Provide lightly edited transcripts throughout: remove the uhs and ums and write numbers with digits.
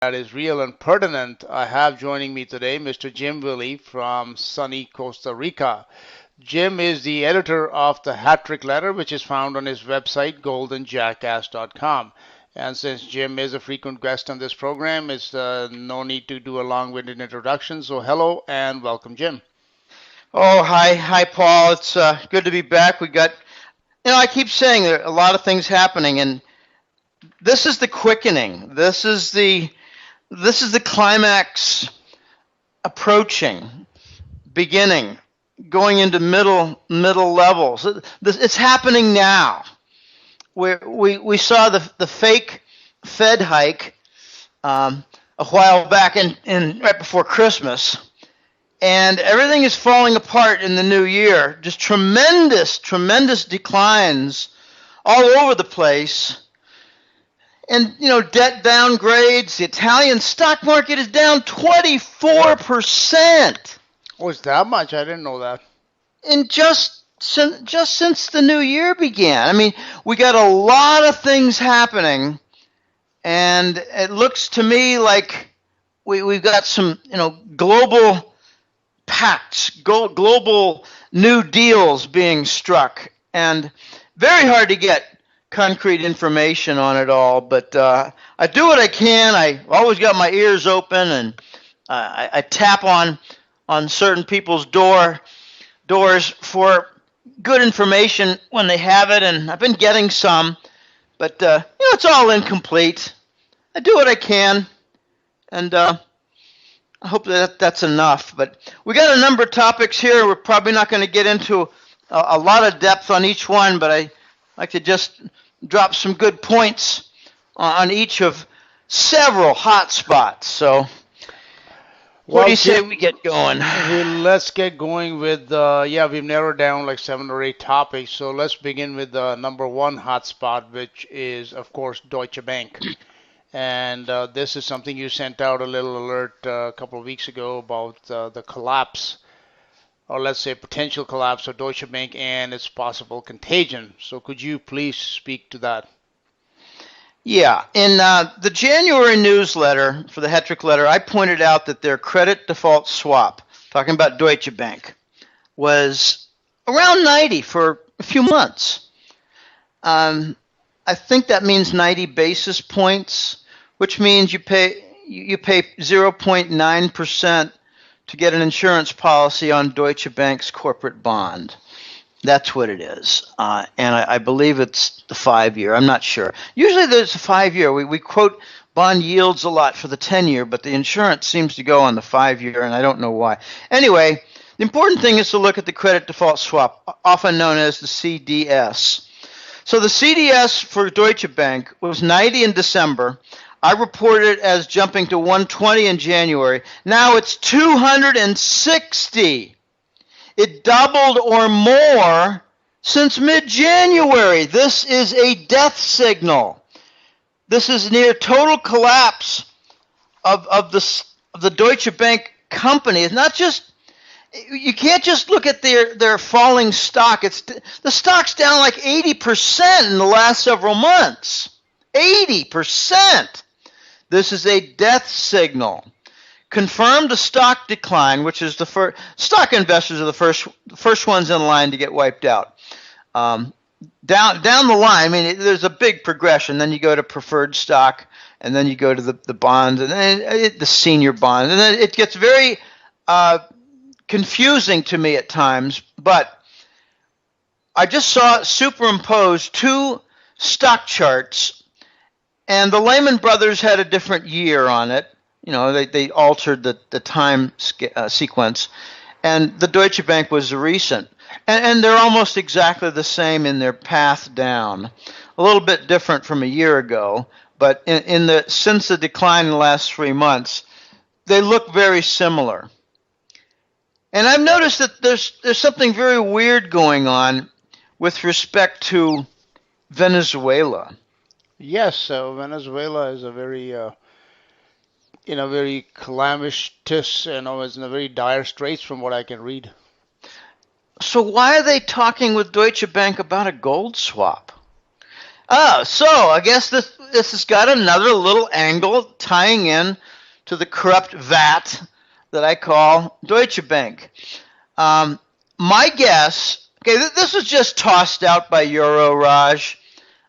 that is real and pertinent. I have joining me today Mr. Jim Willie from sunny Costa Rica. Jim is the editor of the Hat Trick Letter, which is found on his website, goldenjackass.com. And since Jim is a frequent guest on this program, it's no need to do a long-winded introduction. So hello and welcome, Jim. Oh, hi, Paul. It's good to be back. I keep saying there are a lot of things happening, and this is the quickening. This is the climax approaching, beginning, going into middle levels. It's happening now. We saw the fake Fed hike a while back in right before Christmas, and everything is falling apart in the new year. Just tremendous declines all over the place. And, debt downgrades. The Italian stock market is down 24%. Oh, it's that much? I didn't know that. And just since the new year began. I mean, we got a lot of things happening, and it looks to me like we've got some, global pacts, global new deals being struck, and very hard to get concrete information on it all, but I do what I can. I always got my ears open, and I tap on certain people's doors for good information when they have it, and I've been getting some, but it's all incomplete. I do what I can, and I hope that's enough. But we got a number of topics here. We're probably not going to get into a lot of depth on each one, but I like to just drop some good points on each of several hot spots. So what do you say we get going? Let's get going with, we've narrowed down like 7 or 8 topics. So let's begin with the number one hotspot, which is, of course, Deutsche Bank. And this is something you sent out a little alert a couple of weeks ago about the collapse, or let's say potential collapse of Deutsche Bank and its possible contagion. So could you please speak to that? Yeah. In the January newsletter for the Hat Trick Letter, I pointed out that their credit default swap, talking about Deutsche Bank, was around 90 for a few months. I think that means 90 basis points, which means you pay 0.9% to get an insurance policy on Deutsche Bank's corporate bond. That's what it is. And I believe it's the 5-year. I'm not sure. Usually there's a 5-year. We quote bond yields a lot for the 10-year, but the insurance seems to go on the 5-year, and I don't know why. Anyway, the important thing is to look at the credit default swap, often known as the CDS. So the CDS for Deutsche Bank was 90 in December. I reported it as jumping to 120 in January. Now it's 260. It doubled or more since mid-January. This is a death signal. This is near total collapse of the Deutsche Bank company. It's not just, you can't just look at their falling stock. The stock's down like 80% in the last several months. 80%. This is a death signal. Confirmed a stock decline, which is the first. Stock investors are the first ones in line to get wiped out. Down the line, I mean, there's a big progression. Then you go to preferred stock, and then you go to the bonds, and then the senior bond, and then it gets very confusing to me at times. But I just saw superimposed 2 stock charts. And the Lehman Brothers had a different year on it. They altered the time sequence. And the Deutsche Bank was recent. And they're almost exactly the same in their path down. A little bit different from a year ago. But since the decline in the last 3 months, they look very similar. And I've noticed that there's something very weird going on with respect to Venezuela. Yes, so Venezuela is a very, very calamitous, is in a very dire straits from what I can read. So why are they talking with Deutsche Bank about a gold swap? Oh, so I guess this has got another little angle tying in to the corrupt vat that I call Deutsche Bank. My guess, okay, this was just tossed out by Euro Raj,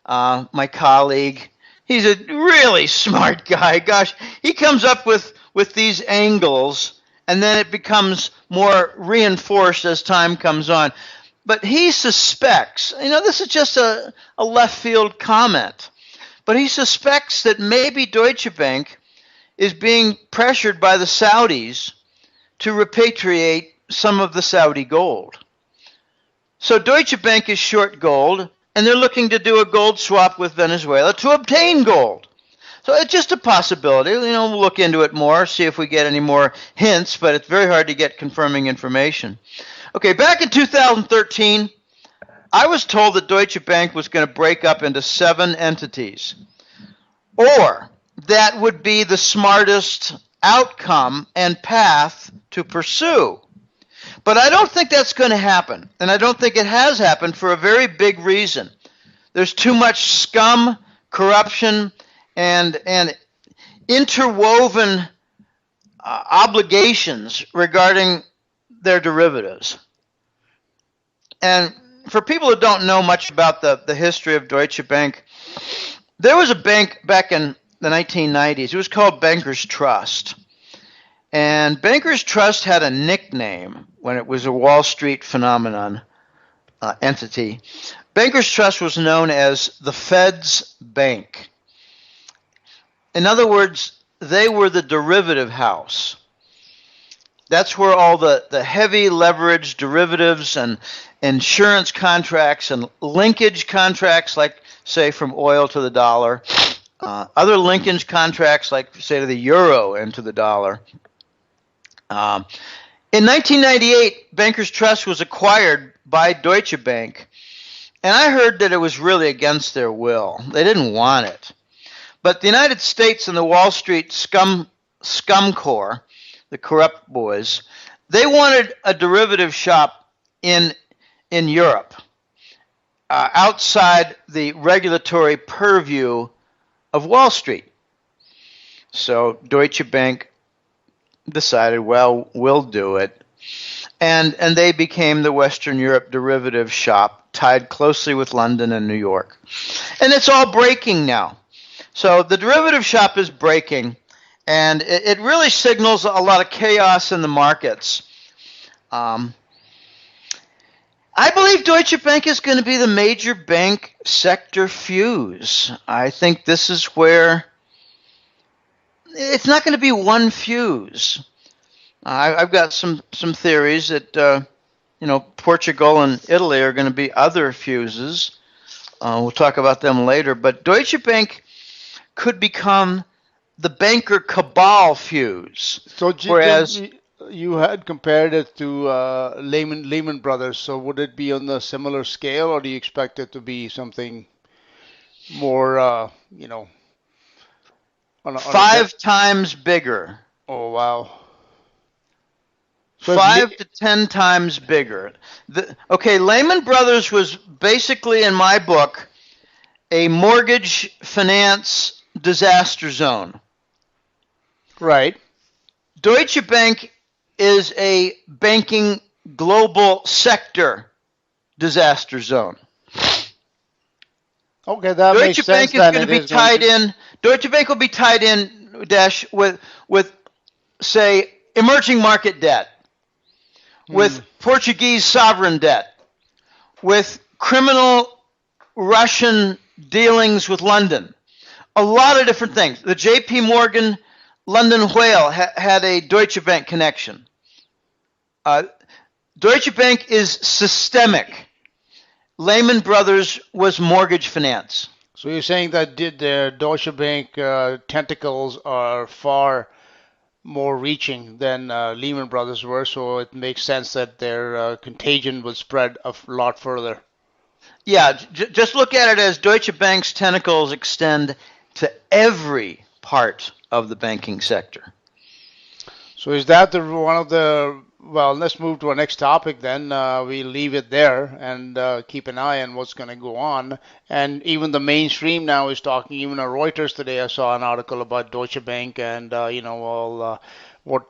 my colleague. He's a really smart guy. Gosh, he comes up with these angles, and then it becomes more reinforced as time comes on. But he suspects, this is just a left field comment, but he suspects that maybe Deutsche Bank is being pressured by the Saudis to repatriate some of the Saudi gold. So Deutsche Bank is short gold, and they're looking to do a gold swap with Venezuela to obtain gold. So it's just a possibility. We'll look into it more, see if we get any more hints, but it's very hard to get confirming information. Okay, back in 2013, I was told that Deutsche Bank was going to break up into 7 entities, or that would be the smartest outcome and path to pursue. But I don't think that's going to happen, and I don't think it has happened for a very big reason. There's too much scum, corruption, and interwoven obligations regarding their derivatives. And for people who don't know much about the history of Deutsche Bank, there was a bank back in the 1990s. It was called Bankers Trust. And Bankers Trust had a nickname when it was a Wall Street phenomenon entity. Bankers Trust was known as the Fed's Bank. In other words, they were the derivative house. That's where all the heavy leverage derivatives and insurance contracts and linkage contracts, like, say, from oil to the dollar, other linkage contracts, like, say, to the euro and to the dollar. In 1998, Bankers Trust was acquired by Deutsche Bank, and I heard that it was really against their will. They didn't want it. But the United States and the Wall Street scum corps, the corrupt boys, they wanted a derivative shop in Europe, outside the regulatory purview of Wall Street. So Deutsche Bank decided, well, we'll do it. And they became the Western Europe derivative shop, tied closely with London and New York. And it's all breaking now. So the derivative shop is breaking, and it really signals a lot of chaos in the markets. I believe Deutsche Bank is going to be the major bank sector fuse. I think this is where it's not going to be one fuse. I've got some theories that Portugal and Italy are going to be other fuses. We'll talk about them later. But Deutsche Bank could become the banker cabal fuse. So, whereas you had compared it to Lehman Brothers. So would it be on a similar scale, or do you expect it to be something more, on a 5 times bigger? Oh, wow. So 5 to 10 times bigger. Lehman Brothers was basically, in my book, a mortgage finance disaster zone. Right. Deutsche Bank is a banking global sector disaster zone. Okay, that makes sense. Deutsche Bank is going to be tied in. Deutsche Bank will be tied in, Dash, with say, emerging market debt, with Portuguese sovereign debt, with criminal Russian dealings with London. A lot of different things. The J.P. Morgan London Whale had a Deutsche Bank connection. Deutsche Bank is systemic. Lehman Brothers was mortgage finance. So you're saying that the Deutsche Bank tentacles are far more reaching than Lehman Brothers were, so it makes sense that their contagion would spread a lot further. Yeah, just look at it as Deutsche Bank's tentacles extend to every part of the banking sector. So is that one of the Well, let's move to our next topic then. We leave it there and keep an eye on what's going to go on. And even the mainstream now is talking. Even Reuters today, I saw an article about Deutsche Bank and all what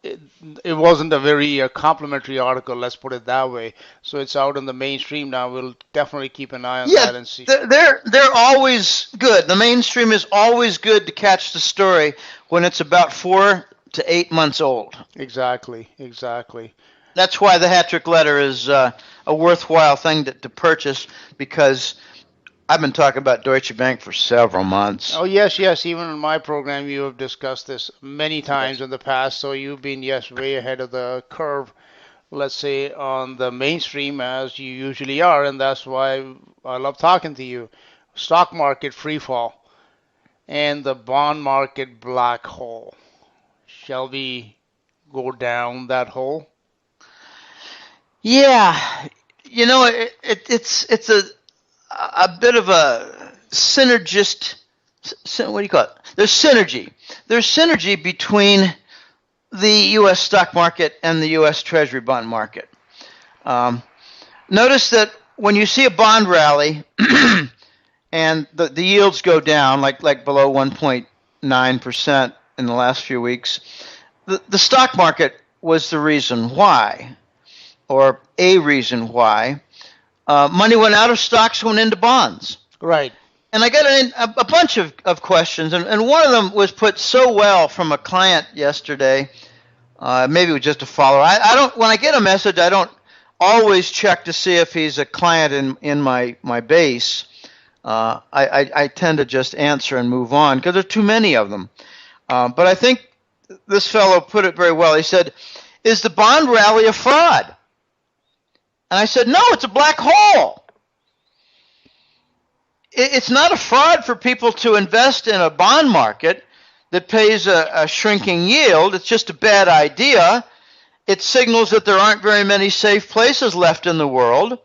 it, it wasn't a very complimentary article. Let's put it that way. So it's out in the mainstream now. We'll definitely keep an eye on Yeah, that and see. they're always good. The mainstream is always good to catch the story when it's about 4 to 8 months old. Exactly, exactly. That's why the hat trick letter is a worthwhile thing to purchase, because I've been talking about Deutsche Bank for several months. Oh, yes, yes. Even in my program, you have discussed this many times Yes. in the past. So you've been, yes, way ahead of the curve, let's say, on the mainstream as you usually are. And that's why I love talking to you. Stock market free fall and the bond market black hole. Shall we go down that hole? Yeah, it's a bit of a synergist. What do you call it? There's synergy. There's synergy between the U.S. stock market and the U.S. Treasury bond market. Um, Notice that when you see a bond rally and the yields go down, like below 1.9% in the last few weeks, the stock market was the reason why, or a reason why. Money went out of stocks, went into bonds. Right. And I got a bunch of questions, and one of them was put so well from a client yesterday. Maybe it was just a follower. I don't. When I get a message, I don't always check to see if he's a client in my base. I tend to just answer and move on because there are too many of them. But I think this fellow put it very well. He said, "Is the bond rally a fraud?" And I said, "No, it's a black hole. It's not a fraud for people to invest in a bond market that pays a shrinking yield. It's just a bad idea. It signals that there aren't very many safe places left in the world.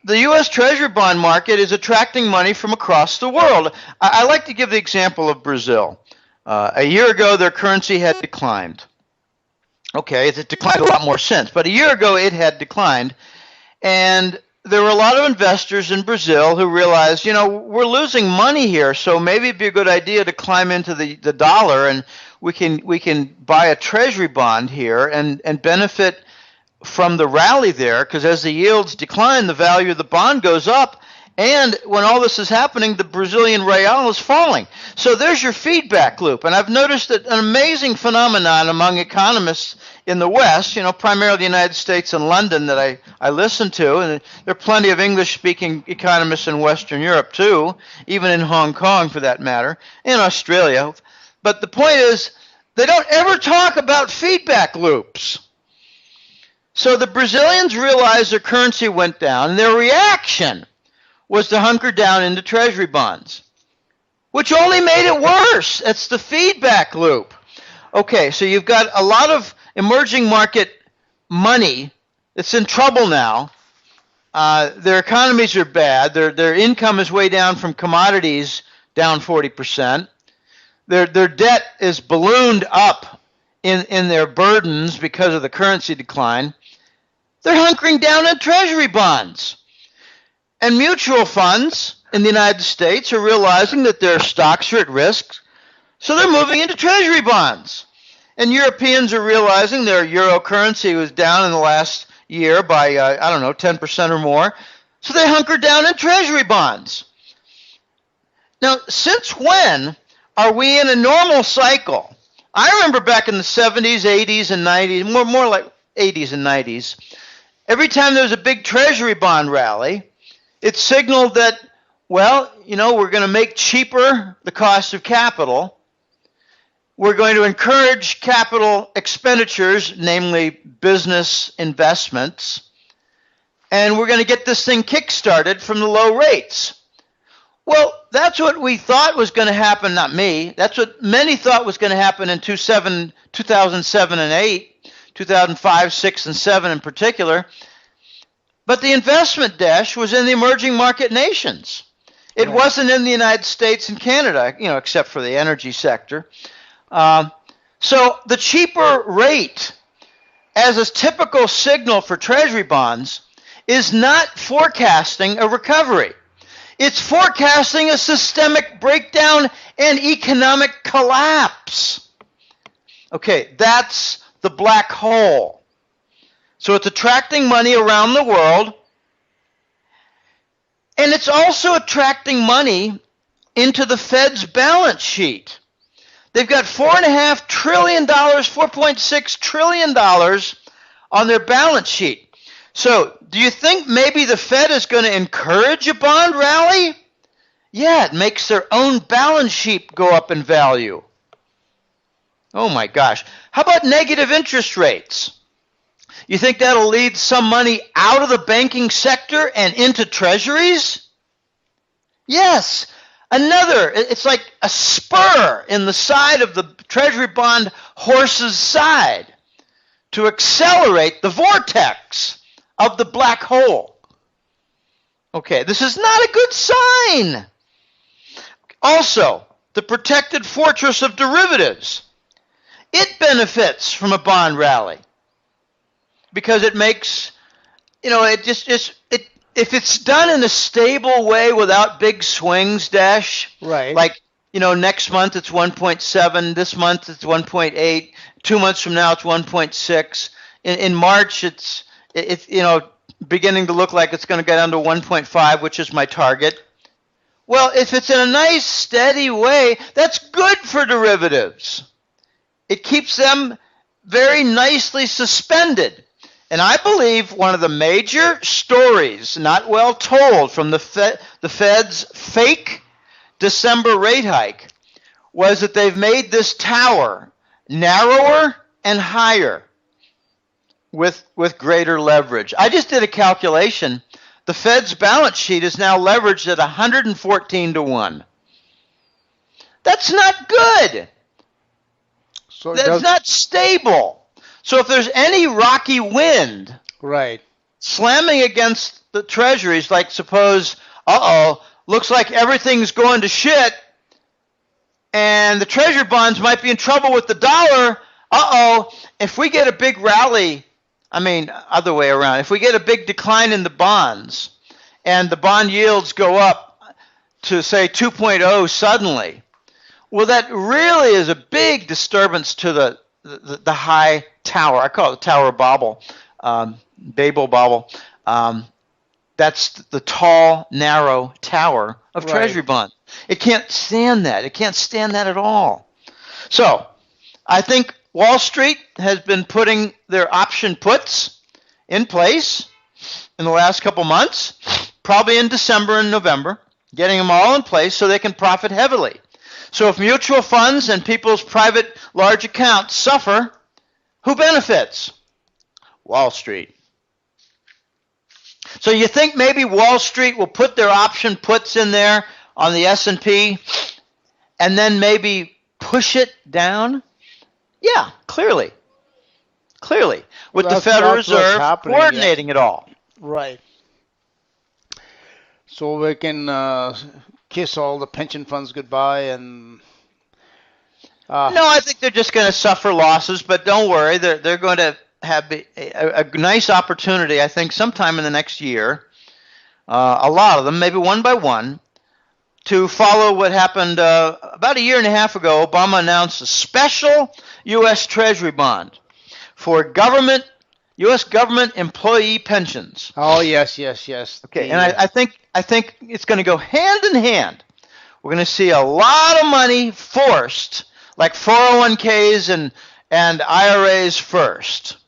The U.S. Treasury bond market is attracting money from across the world." I like to give the example of Brazil. A year ago, their currency had declined. Okay, it declined a lot more since, but a year ago it had declined. And there were a lot of investors in Brazil who realized, we're losing money here, so maybe it'd be a good idea to climb into the dollar, and we can buy a treasury bond here and benefit from the rally there, because as the yields decline, the value of the bond goes up. And when all this is happening, the Brazilian real is falling. So there's your feedback loop. And I've noticed that an amazing phenomenon among economists in the West, primarily the United States and London that I listen to, and there are plenty of English-speaking economists in Western Europe too, even in Hong Kong for that matter, and Australia. But the point is, they don't ever talk about feedback loops. So the Brazilians realized their currency went down, and their reaction was to hunker down into treasury bonds, which only made it worse. It's the feedback loop. Okay, so you've got a lot of emerging market money that's in trouble now. Their economies are bad. Their income is way down from commodities, down 40%. Their debt is ballooned up in their burdens because of the currency decline. They're hunkering down in treasury bonds. And mutual funds in the United States are realizing that their stocks are at risk, so they're moving into treasury bonds. And Europeans are realizing their euro currency was down in the last year by, 10% or more, so they hunker down in treasury bonds. Now, since when are we in a normal cycle? I remember back in the 70s, 80s, and 90s, more like 80s and 90s, every time there was a big treasury bond rally, it signaled that, we're going to make cheaper the cost of capital. We're going to encourage capital expenditures, namely business investments. And we're going to get this thing kick-started from the low rates. Well, that's what we thought was going to happen, not me. That's what many thought was going to happen in 2007 and 8, 2005, 6, and 7 in particular. But the investment dash was in the emerging market nations. It wasn't in the United States and Canada, except for the energy sector. So the cheaper rate as a typical signal for Treasury bonds is not forecasting a recovery. It's forecasting a systemic breakdown and economic collapse. Okay, that's the black hole. So it's attracting money around the world, and it's also attracting money into the Fed's balance sheet. They've got $4.5 trillion, $4.6 trillion on their balance sheet. So do you think maybe the Fed is going to encourage a bond rally? Yeah, it makes their own balance sheet go up in value. Oh my gosh. How about negative interest rates? You think that'll lead some money out of the banking sector and into treasuries? Yes. It's like a spur in the side of the treasury bond horse's side to accelerate the vortex of the black hole. Okay, this is not a good sign. Also, the protected fortress of derivatives. It benefits from a bond rally because it makes, if it's done in a stable way without big swings, Right. like, next month it's 1.7, this month it's 1.8, 2 months from now it's 1.6. In March it's beginning to look like it's going to get down to 1.5, which is my target. Well, if it's in a nice steady way, that's good for derivatives. It keeps them very nicely suspended. And I believe one of the major stories not well told from the Fed's fake December rate hike was that they've made this tower narrower and higher with greater leverage. I just did a calculation. The Fed's balance sheet is now leveraged at 114 to 1. That's not good. So That's not stable. So if there's any rocky wind right. slamming against the treasuries, like suppose, looks like everything's going to shit, and the treasury bonds might be in trouble with the dollar, if we get a big rally, other way around, if we get a big decline in the bonds, and the bond yields go up to, say, 2.0 suddenly, well, that really is a big disturbance to the high tower. I call it the Tower of Babel, Babel Bobble. That's the tall, narrow tower of treasury bonds. It can't stand that. It can't stand that at all. So I think Wall Street has been putting their option puts in place in the last couple months, probably in December and November, getting them all in place so they can profit heavily. So if mutual funds and people's private large accounts suffer, who benefits? Wall Street. So you think maybe Wall Street will put their option puts in there on the S&P and then maybe push it down? Yeah, clearly. With the Federal Reserve coordinating it all. Right. So we can kiss all the pension funds goodbye and... No, I think they're just going to suffer losses, but don't worry. They're going to have a nice opportunity, I think, sometime in the next year, a lot of them, maybe one by one, to follow what happened about a year and a half ago. Obama announced a special U.S. Treasury bond for U.S. government employee pensions. Oh, yes. Okay, and I think it's going to go hand in hand. We're going to see a lot of money forced, like 401ks and IRAs first.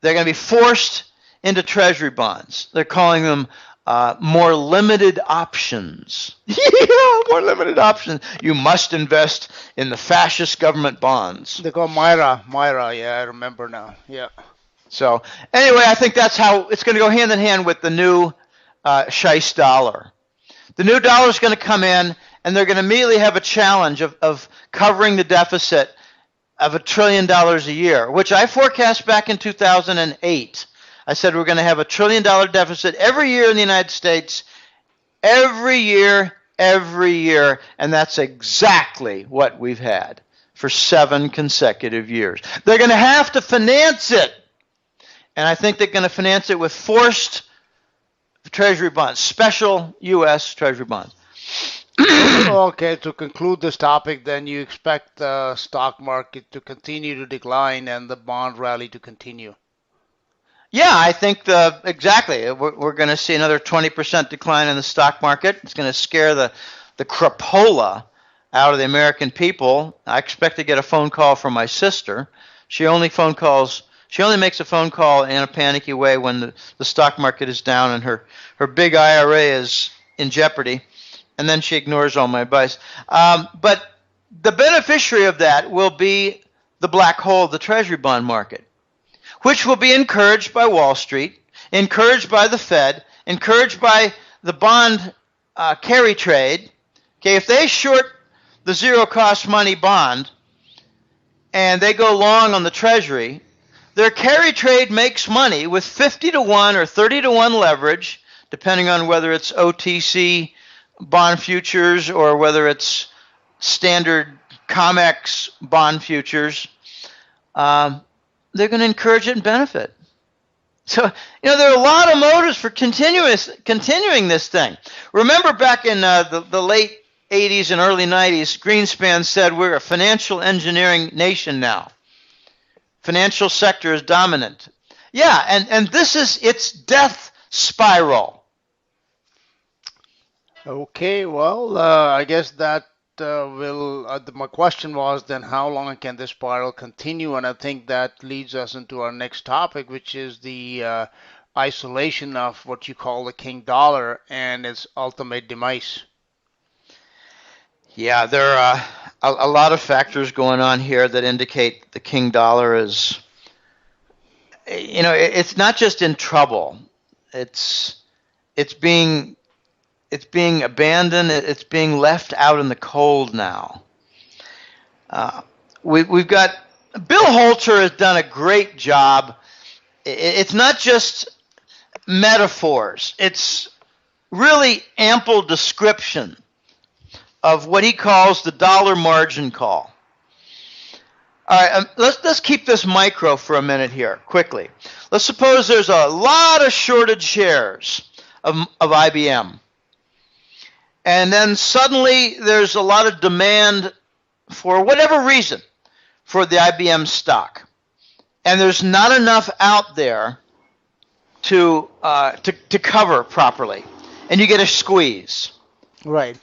They're going to be forced into treasury bonds. They're calling them more limited options. Yeah, more limited options. You must invest in the fascist government bonds. They call Myra, yeah, I remember now. Yeah. So anyway, I think that's how it's going to go hand in hand with the new Scheist dollar. The new dollar is going to come in, and they're going to immediately have a challenge of covering the deficit of $1 trillion a year, which I forecast back in 2008. I said we're going to have $1 trillion deficit every year in the United States, every year, and that's exactly what we've had for 7 consecutive years. They're going to have to finance it. And I think they're going to finance it with forced Treasury bonds, special U.S. Treasury bonds. Okay, to conclude this topic, then you expect the stock market to continue to decline and the bond rally to continue. Yeah, I think exactly. We're going to see another 20% decline in the stock market. It's going to scare the crapola out of the American people. I expect to get a phone call from my sister. She only makes a phone call in a panicky way when the stock market is down and her big IRA is in jeopardy, and then she ignores all my advice. But the beneficiary of that will be the black hole of the Treasury bond market, which will be encouraged by Wall Street, encouraged by the Fed, encouraged by the bond carry trade. Okay, if they short the zero-cost money bond and they go long on the Treasury, their carry trade makes money with 50 to 1 or 30 to 1 leverage, depending on whether it's OTC bond futures or whether it's standard COMEX bond futures. They're going to encourage it and benefit. So, there are a lot of motives for continuing this thing. Remember back in the late 80s and early 90s, Greenspan said we're a financial engineering nation now. Financial sector is dominant. Yeah, and this is its death spiral. Okay, well, I guess that my question was then how long can this spiral continue? And I think that leads us into our next topic, which is the isolation of what you call the king dollar and its ultimate demise. Yeah, there are a lot of factors going on here that indicate the king dollar is, it's not just in trouble. It's being abandoned. It's being left out in the cold now. We've got Bill Holter has done a great job. It's not just metaphors. It's really ample description of what he calls the dollar margin call. All right, let's keep this micro for a minute here, quickly. Let's suppose there's a lot of shorted shares of IBM. And then suddenly there's a lot of demand for whatever reason for the IBM stock. And there's not enough out there to cover properly. And you get a squeeze. Right.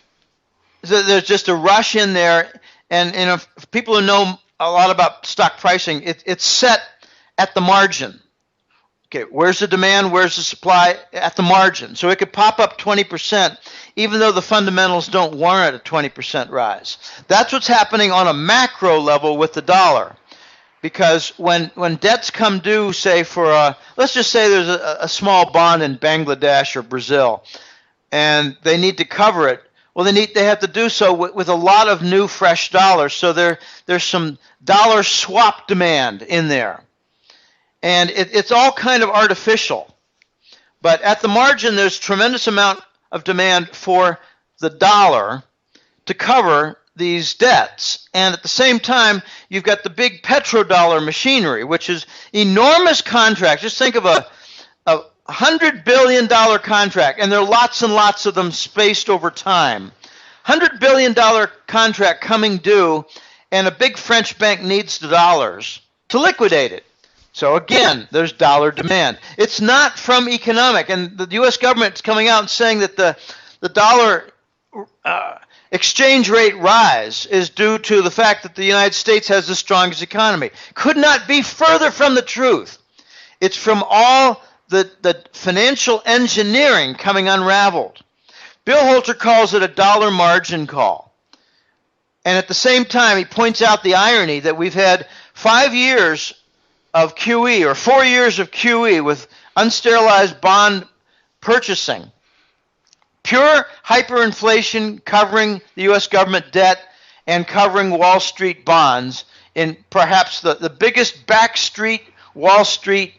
So there's just a rush in there. And for people who know a lot about stock pricing, it's set at the margin. Okay, where's the demand? Where's the supply? At the margin. So it could pop up 20%, even though the fundamentals don't warrant a 20% rise. That's what's happening on a macro level with the dollar. Because when debts come due, say let's just say there's a small bond in Bangladesh or Brazil, and they need to cover it. Well, they have to do so with a lot of new fresh dollars. So there's some dollar swap demand in there. And it's all kind of artificial. But at the margin, there's tremendous amount of demand for the dollar to cover these debts. And at the same time, you've got the big petrodollar machinery, which is enormous contracts. Just think of a $100 billion contract, and there are lots and lots of them spaced over time. $100 billion contract coming due, and a big French bank needs the dollars to liquidate it. So again, there's dollar demand. It's not from economic, and the U.S. government is coming out and saying that the dollar exchange rate rise is due to the fact that the United States has the strongest economy. Could not be further from the truth. It's from all the financial engineering coming unraveled. Bill Holter calls it a dollar margin call. And at the same time, he points out the irony that we've had 5 years of QE or 4 years of QE with unsterilized bond purchasing. Pure hyperinflation covering the U.S. government debt and covering Wall Street bonds in perhaps the biggest backroom Wall Street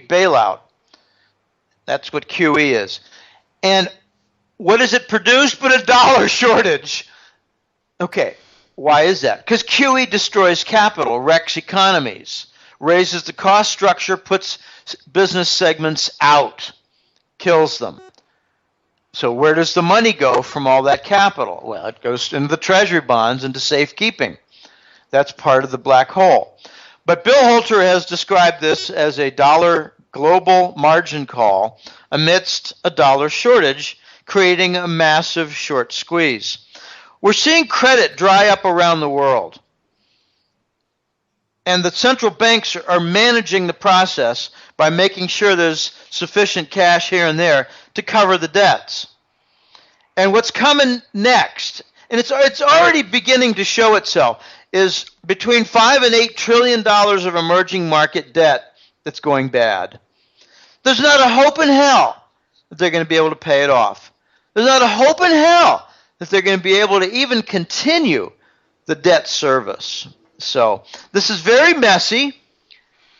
bailout. That's what QE is. And what does it produce but a dollar shortage? Okay, Why is that? Because QE destroys capital, wrecks economies, raises the cost structure, puts business segments out, kills them. So where does the money go from all that capital? Well, it goes into the treasury bonds, into safekeeping. That's part of the black hole. But Bill Holter has described this as a dollar global margin call amidst a dollar shortage, creating a massive short squeeze. We're seeing credit dry up around the world. And the central banks are managing the process by making sure there's sufficient cash here and there to cover the debts. And what's coming next, and it's already beginning to show itself, is between $5 and $8 trillion of emerging market debt that's going bad. There's not a hope in hell that they're going to be able to pay it off. There's not a hope in hell that they're going to be able to even continue the debt service. So this is very messy.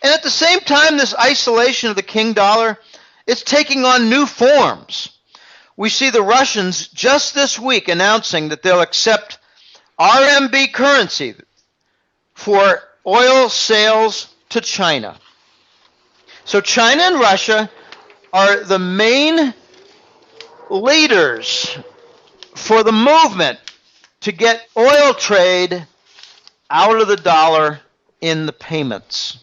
And at the same time, this isolation of the king dollar, it's taking on new forms. We see the Russians just this week announcing that they'll accept RMB currency for oil sales to China. So China and Russia are the main leaders for the movement to get oil trade out of the dollar in the payments.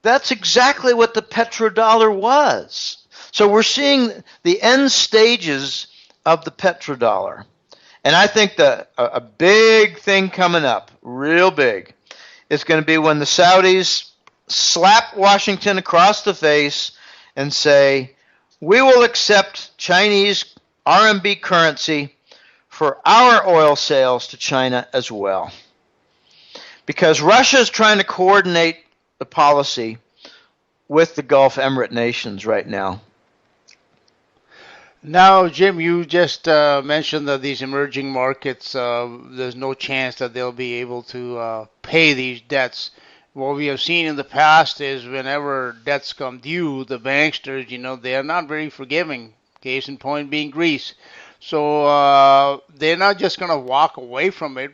That's exactly what the petrodollar was. So we're seeing the end stages of the petrodollar. And I think a big thing coming up, real big, is going to be when the Saudis slap Washington across the face and say, we will accept Chinese RMB currency for our oil sales to China as well. Because Russia is trying to coordinate the policy with the Gulf Emirate nations right now. Now, Jim, you just mentioned that these emerging markets, there's no chance that they'll be able to pay these debts. What we have seen in the past is whenever debts come due, the banksters, they are not very forgiving. Case in point being Greece. So they're not just going to walk away from it.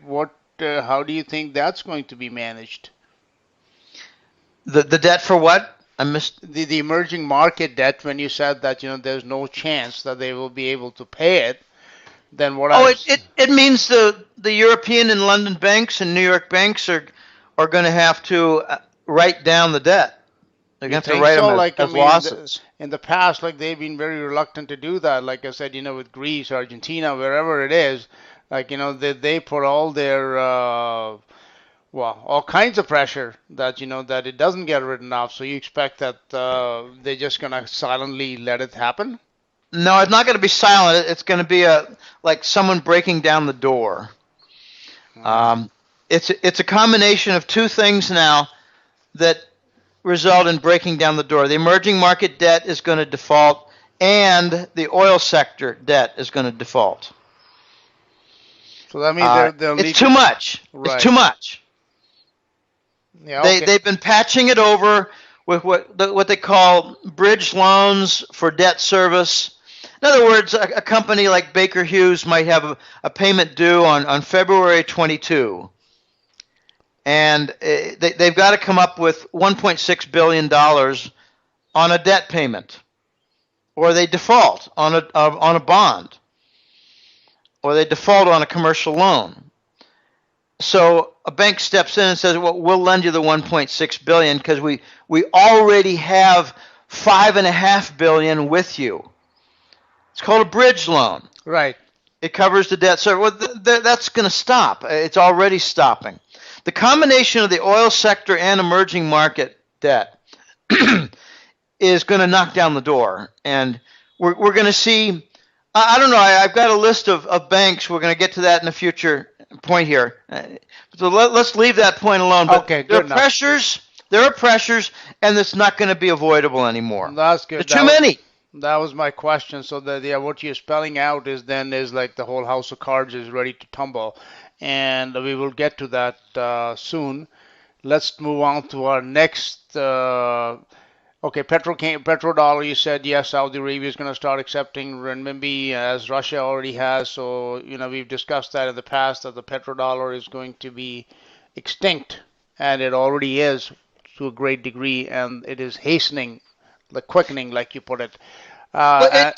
How do you think that's going to be managed? The debt for what? I missed the emerging market debt. When you said that there's no chance that they will be able to pay it, then what? It means the European and London banks and New York banks are going to have to write down the debt. They're going to have to write them as losses. In the past, they've been very reluctant to do that. Like I said, with Greece, Argentina, wherever it is, they put all their all kinds of pressure that that it doesn't get written off. So you expect that they're just gonna silently let it happen? No, it's not going to be silent. It's going to be like someone breaking down the door. It's a combination of two things now that result in breaking down the door. The emerging market debt is going to default, and the oil sector debt is going to default. So that means it's too much. Right. It's too much. Yeah, okay. They've been patching it over with what they call bridge loans for debt service. In other words, a company like Baker Hughes might have a payment due on February 22. And they've got to come up with $1.6 billion on a debt payment, or they default on a bond, or they default on a commercial loan. So a bank steps in and says, "Well, we'll lend you the $1.6 billion because we already have $5.5 billion with you." It's called a bridge loan. Right. It covers the debt service. Well, that's going to stop. It's already stopping. The combination of the oil sector and emerging market debt is going to knock down the door. And we're going to see, I don't know, I've got a list of banks. We're going to get to that in a future point here. So let's leave that point alone. But okay, good enough. There are pressures, and it's not going to be avoidable anymore. That's good. There's too many. That was my question. So what you're spelling out is like the whole house of cards is ready to tumble. And we will get to that soon. Let's move on to our next Okay, petrodollar. You said yes. Saudi Arabia is going to start accepting renminbi as Russia already has. So we've discussed that in the past that the petrodollar is going to be extinct, and it already is to a great degree, and it is hastening, like quickening, like you put it. Well, Uh,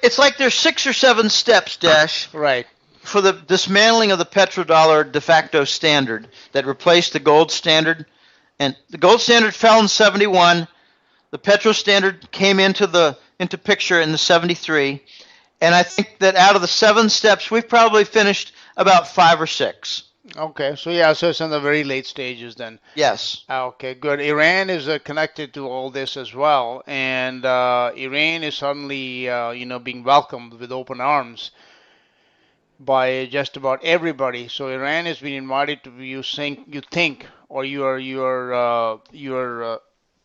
it's like there's 6 or 7 steps, Dash, right. for the dismantling of the petrodollar de facto standard that replaced the gold standard. And the gold standard fell in 71. The petro standard came into picture in the 73. And I think that out of the 7 steps, we've probably finished about 5 or 6. Okay, so yeah, so it's in the very late stages then. Yes. Okay, good. Iran is connected to all this as well, and Iran is suddenly, being welcomed with open arms by just about everybody. So Iran has been invited to. You think, or you are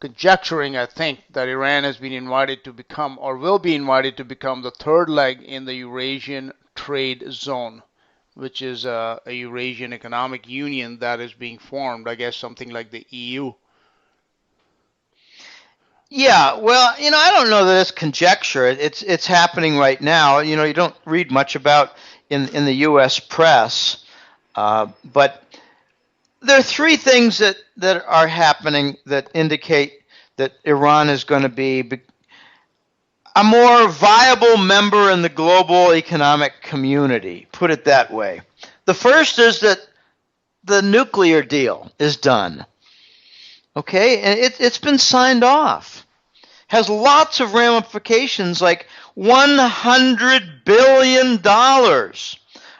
conjecturing, I think, that Iran has been invited to become, or will be invited to become, the third leg in the Eurasian trade zone, which is a Eurasian Economic Union that is being formed. I guess something like the EU. Yeah, well, I don't know that it's conjecture. It's happening right now. You don't read much about in the U.S. press, but there are 3 things that are happening that indicate that Iran is going to be a more viable member in the global economic community. Put it that way. The first is that the nuclear deal is done. Okay, and it's been signed off. Has lots of ramifications, like $100 billion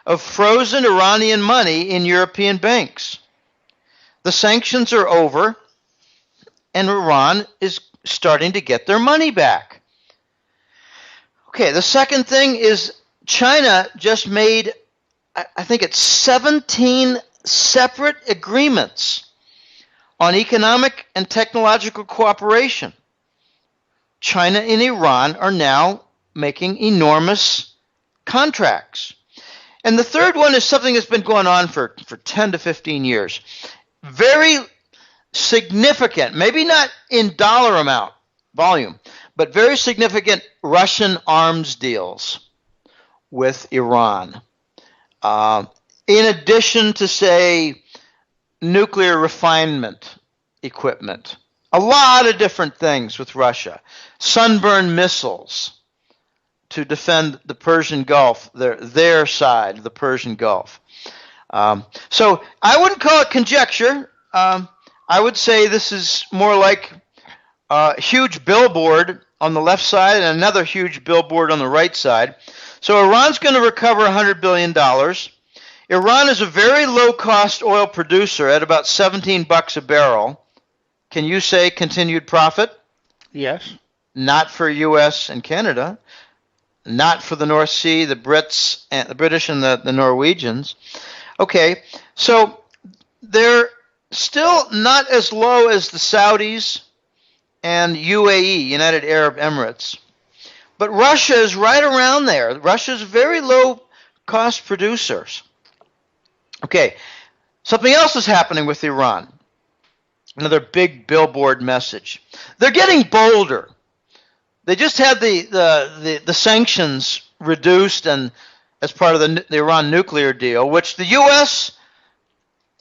of frozen Iranian money in European banks. The sanctions are over, and Iran is starting to get their money back. Okay, the second thing is China just made, I think it's 17 separate agreements on economic and technological cooperation. China and Iran are now making enormous contracts. And the third one is something that's been going on for 10 to 15 years. Very significant, maybe not in dollar amount, volume, but very significant Russian arms deals with Iran. In addition to, say, nuclear refinement equipment. A lot of different things with Russia. Sunburn missiles to defend the Persian Gulf, their side of the Persian Gulf. So I wouldn't call it conjecture. I would say this is more like a huge billboard on the left side and another huge billboard on the right side. So Iran's going to recover $100 billion. Iran is a very low-cost oil producer at about $17 a barrel. Can you say continued profit? Yes. Not for U.S. and Canada. Not for the North Sea, the Brits, and the British and the Norwegians. Okay, so they're still not as low as the Saudis and UAE, United Arab Emirates. But Russia is right around there. Russia's very low-cost producers. Okay, something else is happening with Iran. Another big billboard message. They're getting bolder. They just had the sanctions reduced and as part of the Iran nuclear deal, which the U.S.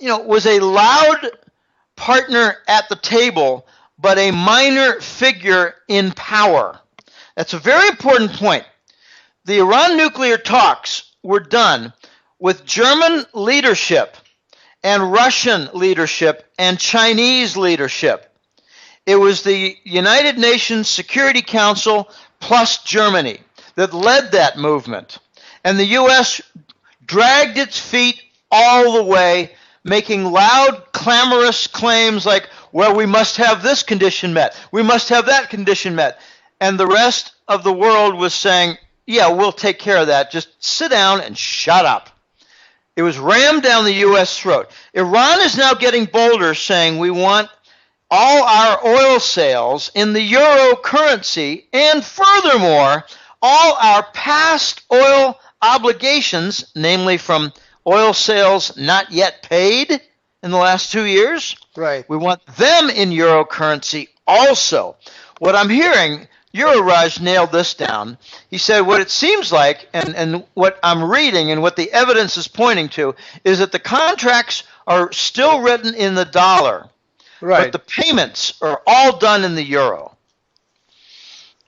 was a loud partner at the table, but a minor figure in power. That's a very important point. The Iran nuclear talks were done with German leadership and Russian leadership and Chinese leadership. It was the United Nations Security Council plus Germany that led that movement. And the U.S. dragged its feet all the way, making loud, clamorous claims like, well, we must have this condition met. We must have that condition met. And the rest of the world was saying, yeah, we'll take care of that. Just sit down and shut up. It was rammed down the U.S. throat. Iran is now getting bolder, saying we want all our oil sales in the euro currency, and furthermore, all our past oil obligations, namely from oil sales not yet paid in the last 2 years. Right. We want them in euro currency also. what I'm hearing, Raj nailed this down. He said what it seems like, and what I'm reading and what the evidence is pointing to, is that the contracts are still written in the dollar, but Right. the payments are all done in the euro.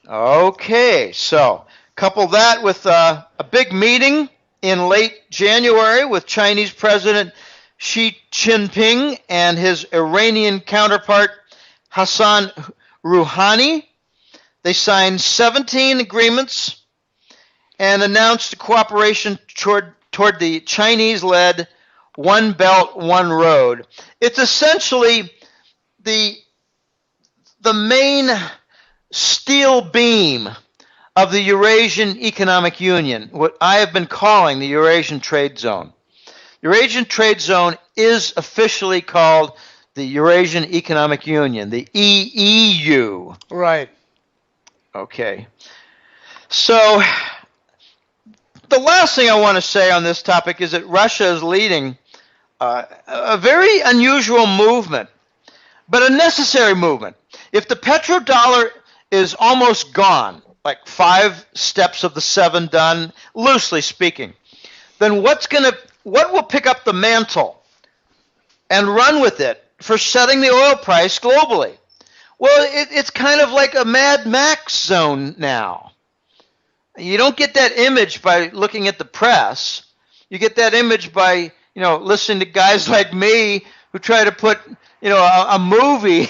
Okay, so couple that with a big meeting in late January with Chinese President Xi Jinping and his Iranian counterpart Hassan Rouhani. They signed 17 agreements and announced cooperation toward the Chinese-led One Belt, One Road. It's essentially the main steel beam of the Eurasian Economic Union, what I have been calling the Eurasian Trade Zone. Eurasian Trade Zone is officially called the Eurasian Economic Union, the EEU. Right. Okay. So the last thing I want to say on this topic is that Russia is leading a very unusual movement, but a necessary movement. If the petrodollar is almost gone, like 5 steps of the 7 done, loosely speaking, then what will pick up the mantle and run with it for setting the oil price globally? Well, it's kind of like a Mad Max zone now. You don't get that image by looking at the press. You get that image by, listening to guys like me who try to put, a movie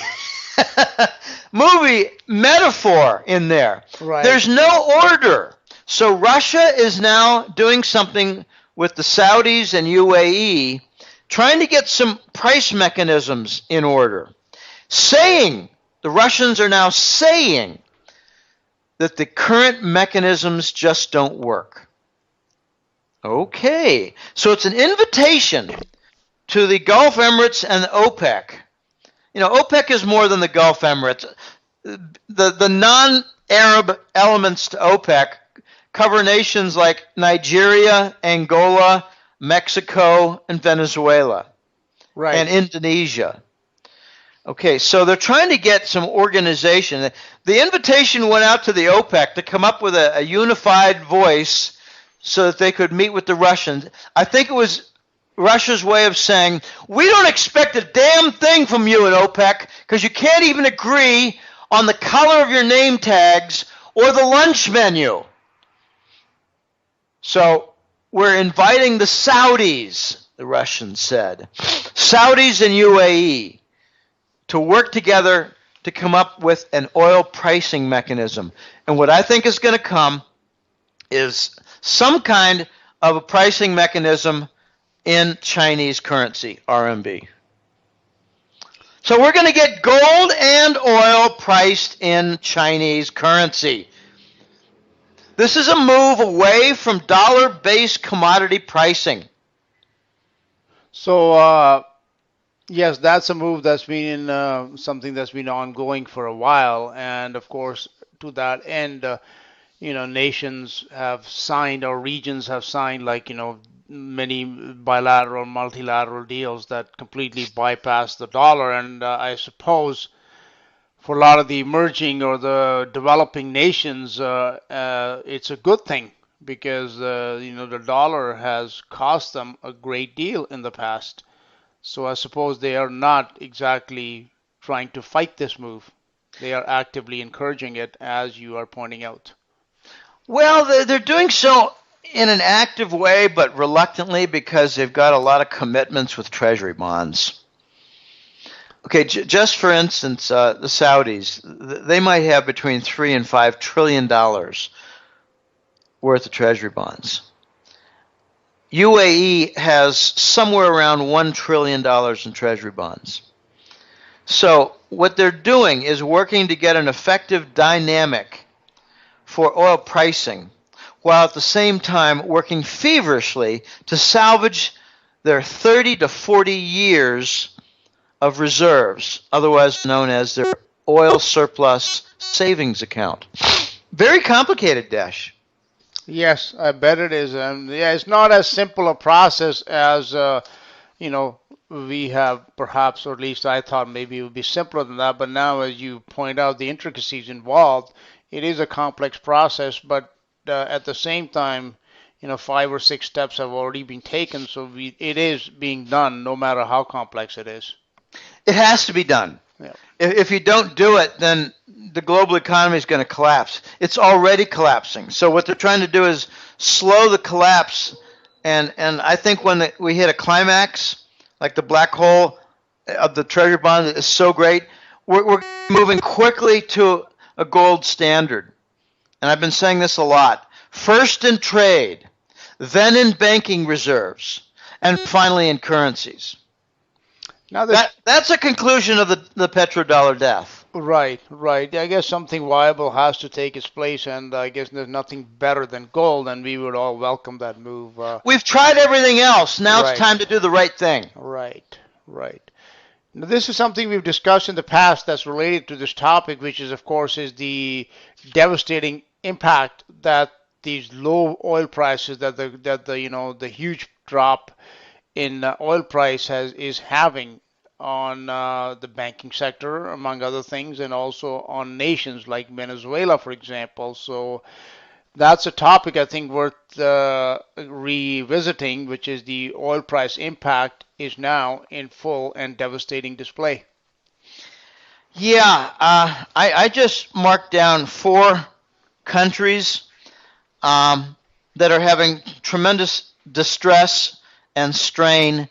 metaphor in there. Right. There's no order. So Russia is now doing something with the Saudis and UAE, trying to get some price mechanisms in order. The Russians are now saying that the current mechanisms just don't work. Okay, so it's an invitation to the Gulf Emirates and OPEC. OPEC is more than the Gulf Emirates. The non-Arab elements to OPEC cover nations like Nigeria, Angola, Mexico, and Venezuela, Right. and Indonesia. Okay, so they're trying to get some organization. The invitation went out to the OPEC to come up with a unified voice so that they could meet with the Russians. I think it was Russia's way of saying, we don't expect a damn thing from you at OPEC because you can't even agree on the color of your name tags or the lunch menu. So we're inviting the Saudis, the Russians said, Saudis and UAE, to work together to come up with an oil pricing mechanism. And what I think is going to come is some kind of a pricing mechanism in Chinese currency, RMB. So we're going to get gold and oil priced in Chinese currency. This is a move away from dollar-based commodity pricing. So, yes, that's a move that's been something that's been ongoing for a while, and of course, to that end, nations have signed or regions have signed many bilateral, multilateral deals that completely bypass the dollar, and I suppose for a lot of the emerging or the developing nations, it's a good thing because the dollar has cost them a great deal in the past. So I suppose they are not exactly trying to fight this move. They are actively encouraging it, as you are pointing out. Well, they're doing so in an active way, but reluctantly because they've got a lot of commitments with treasury bonds. Okay, just for instance, the Saudis, they might have between $3 and $5 trillion worth of treasury bonds. UAE has somewhere around $1 trillion in treasury bonds. So what they're doing is working to get an effective dynamic for oil pricing, while at the same time working feverishly to salvage their 30 to 40 years of reserves, otherwise known as their oil surplus savings account. Very complicated, Dash. Yes, I bet it is. And yeah, it's not as simple a process as, we have perhaps, or at least I thought maybe it would be simpler than that, but now, as you point out, the intricacies involved, it is a complex process, but at the same time, 5 or 6 steps have already been taken, so it is being done no matter how complex it is. It has to be done. Yeah. If you don't do it, then the global economy is going to collapse. It's already collapsing. So what they're trying to do is slow the collapse. And I think when we hit a climax, like the black hole of the treasury bond is so great, we're moving quickly to a gold standard. And I've been saying this a lot. First in trade, then in banking reserves, and finally in currencies. Now that's a conclusion of the petrodollar death. Right, right. I guess something viable has to take its place, and I guess there's nothing better than gold, and we would all welcome that move. We've tried everything else. Now Right. it's time to do the right thing. Right, right. Now, this is something we've discussed in the past that's related to this topic, which is, of course, is the devastating impact that these low oil prices, the huge drop in oil price is having on the banking sector, among other things, and also on nations like Venezuela, for example. So that's a topic I think worth revisiting, which is the oil price impact is now in full and devastating display. Yeah, I just marked down 4 countries that are having tremendous distress and strain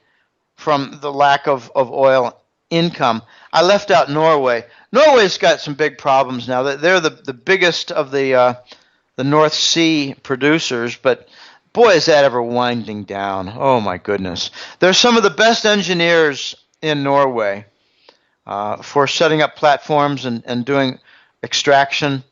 from the lack of oil income. I left out Norway. Norway's got some big problems now. They're the biggest of the North Sea producers, but boy, is that ever winding down. Oh, my goodness. They're some of the best engineers in Norway for setting up platforms and doing extraction.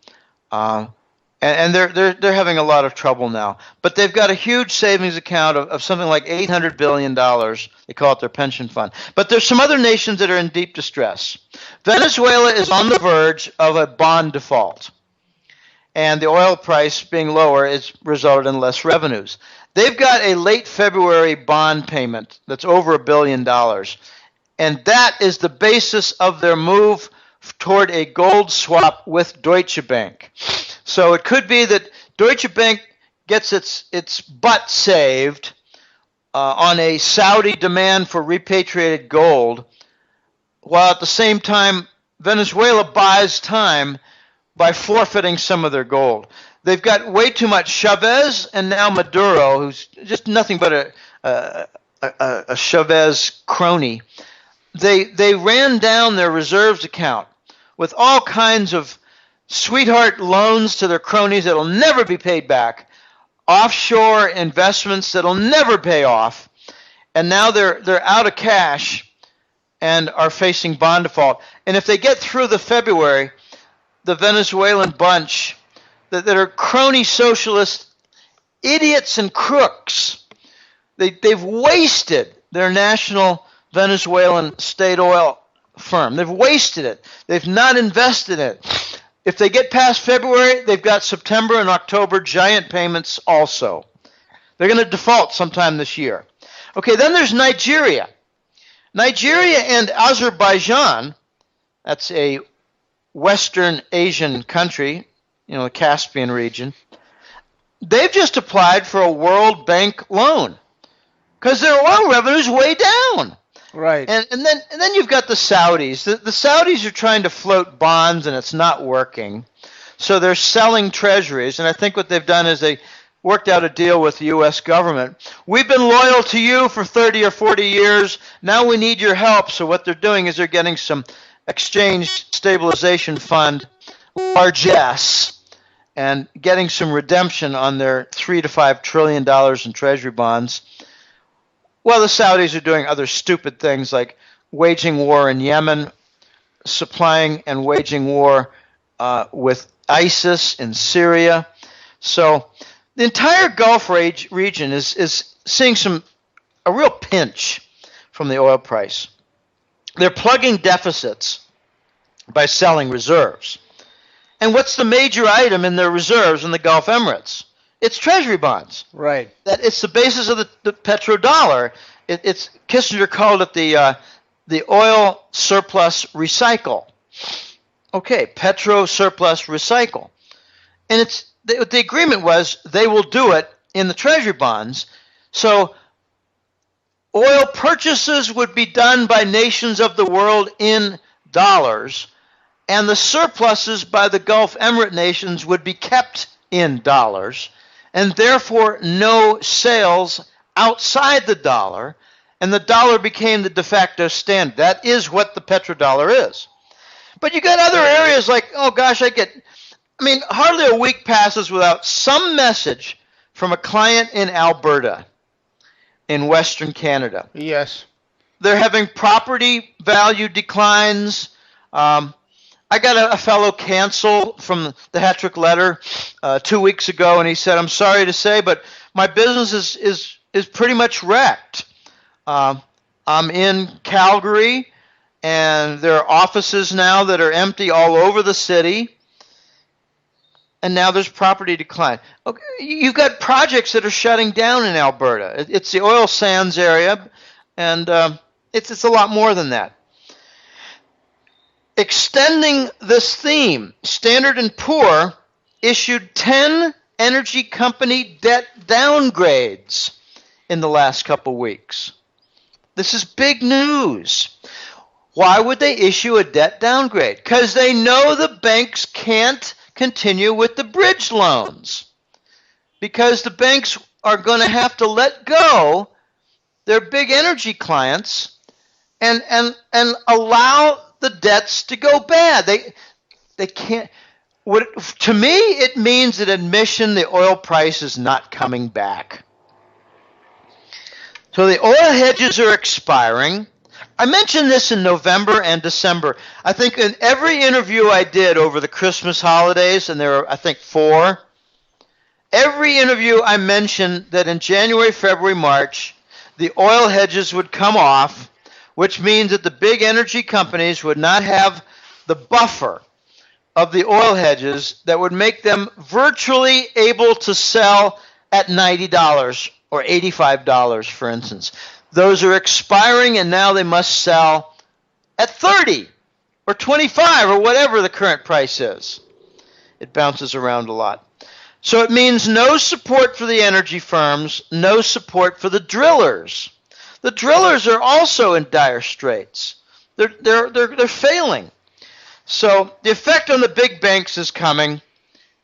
And they're having a lot of trouble now. But they've got a huge savings account of something like $800 billion. They call it their pension fund. But there's some other nations that are in deep distress. Venezuela is on the verge of a bond default. And the oil price being lower has resulted in less revenues. They've got a late February bond payment that's over $1 billion. And that is the basis of their move toward a gold swap with Deutsche Bank. So it could be that Deutsche Bank gets its butt saved on a Saudi demand for repatriated gold, while at the same time Venezuela buys time by forfeiting some of their gold. They've got way too much Chavez and now Maduro, who's just nothing but a Chavez crony. They ran down their reserves account with all kinds of sweetheart loans to their cronies that'll never be paid back, offshore investments that'll never pay off, and now they're out of cash and are facing bond default. And if they get through the February, the Venezuelan bunch that are crony socialist idiots and crooks, they've wasted their national Venezuelan state oil firm. They've wasted it. They've not invested in it. If they get past February, they've got September and October giant payments also. They're going to default sometime this year. Okay, then there's Nigeria. Nigeria and Azerbaijan, that's a Western Asian country, the Caspian region, they've just applied for a World Bank loan because their oil revenue's way down. Right. And then you've got the Saudis. The Saudis are trying to float bonds, and it's not working. So they're selling treasuries, and I think what they've done is they worked out a deal with the U.S. government. We've been loyal to you for 30 or 40 years. Now we need your help. So what they're doing is they're getting some exchange stabilization fund largesse and getting some redemption on their $3 to $5 trillion in treasury bonds. Well, the Saudis are doing other stupid things like waging war in Yemen, supplying and waging war with ISIS in Syria. So the entire Gulf region is seeing a real pinch from the oil price. They're plugging deficits by selling reserves. And what's the major item in their reserves in the Gulf Emirates? It's treasury bonds. Right. That it's the basis of the petrodollar. it's Kissinger called it the oil surplus recycle. Okay, petro surplus recycle, and the agreement was they will do it in the treasury bonds. So oil purchases would be done by nations of the world in dollars, and the surpluses by the Gulf Emirate nations would be kept in dollars, and therefore no sales outside the dollar, and the dollar became the de facto standard. That is what the petrodollar is. But you got other areas like, oh gosh, hardly a week passes without some message from a client in Alberta, in Western Canada. Yes. They're having property value declines. I got a fellow cancel from the Hattrick letter 2 weeks ago, and he said, I'm sorry to say, but my business is pretty much wrecked. I'm in Calgary, and there are offices now that are empty all over the city, and now there's property decline. Okay, you've got projects that are shutting down in Alberta. It's the oil sands area, and it's a lot more than that. Extending this theme, Standard & Poor issued 10 energy company debt downgrades in the last couple weeks. This is big news. Why would they issue a debt downgrade? Because they know the banks can't continue with the bridge loans. Because the banks are going to have to let go their big energy clients and allow the debts to go bad. They can't. To me, it means an admission the oil price is not coming back. So the oil hedges are expiring. I mentioned this in November and December. I think in every interview I did over the Christmas holidays, and there were, I think, 4, every interview I mentioned that in January, February, March, the oil hedges would come off, which means that the big energy companies would not have the buffer of the oil hedges that would make them virtually able to sell at $90 or $85, for instance. Those are expiring, and now they must sell at $30 or $25 or whatever the current price is. It bounces around a lot. So it means no support for the energy firms, no support for the drillers. The drillers are also in dire straits. They're failing. So the effect on the big banks is coming.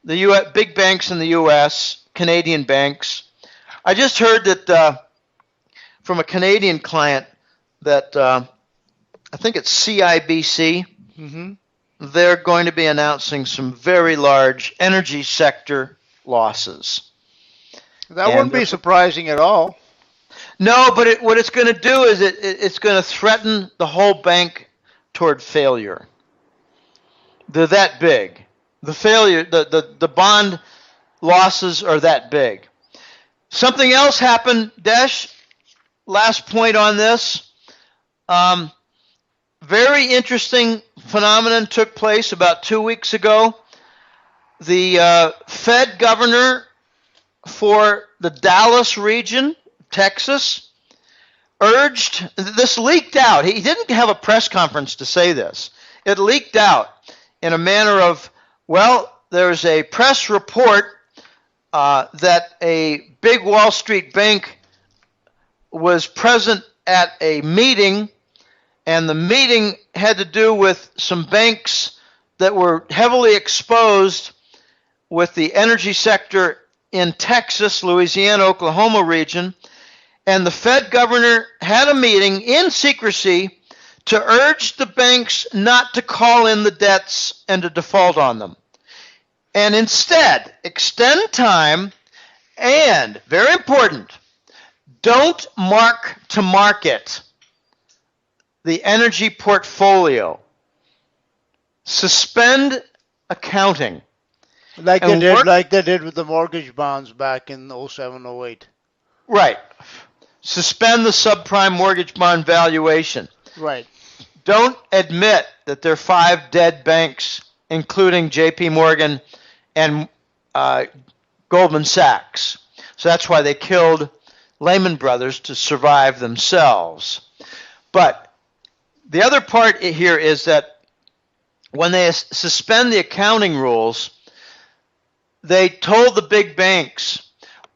The big banks in the U.S., Canadian banks. I just heard that from a Canadian client that I think it's CIBC. Mm-hmm. They're going to be announcing some very large energy sector losses. That wouldn't be surprising at all. No, but what it's going to do is it's going to threaten the whole bank toward failure. They're that big. The failure, the bond losses are that big. Something else happened, Desh. Last point on this. Very interesting phenomenon took place about 2 weeks ago. The Fed governor for the Dallas region, Texas, urged, this leaked out. He didn't have a press conference to say this. It leaked out in a manner of, well, there's a press report that a big Wall Street bank was present at a meeting, and the meeting had to do with some banks that were heavily exposed with the energy sector in Texas, Louisiana, Oklahoma region, and the Fed governor had a meeting in secrecy to urge the banks not to call in the debts and to default on them. And instead, extend time and, very important, don't mark to market the energy portfolio. Suspend accounting. Like they did with the mortgage bonds back in 07, 08. Right. Suspend the subprime mortgage bond valuation. Right. Don't admit that there are 5 dead banks, including J.P. Morgan and Goldman Sachs. So that's why they killed Lehman Brothers to survive themselves. But the other part here is that when they suspend the accounting rules, they told the big banks,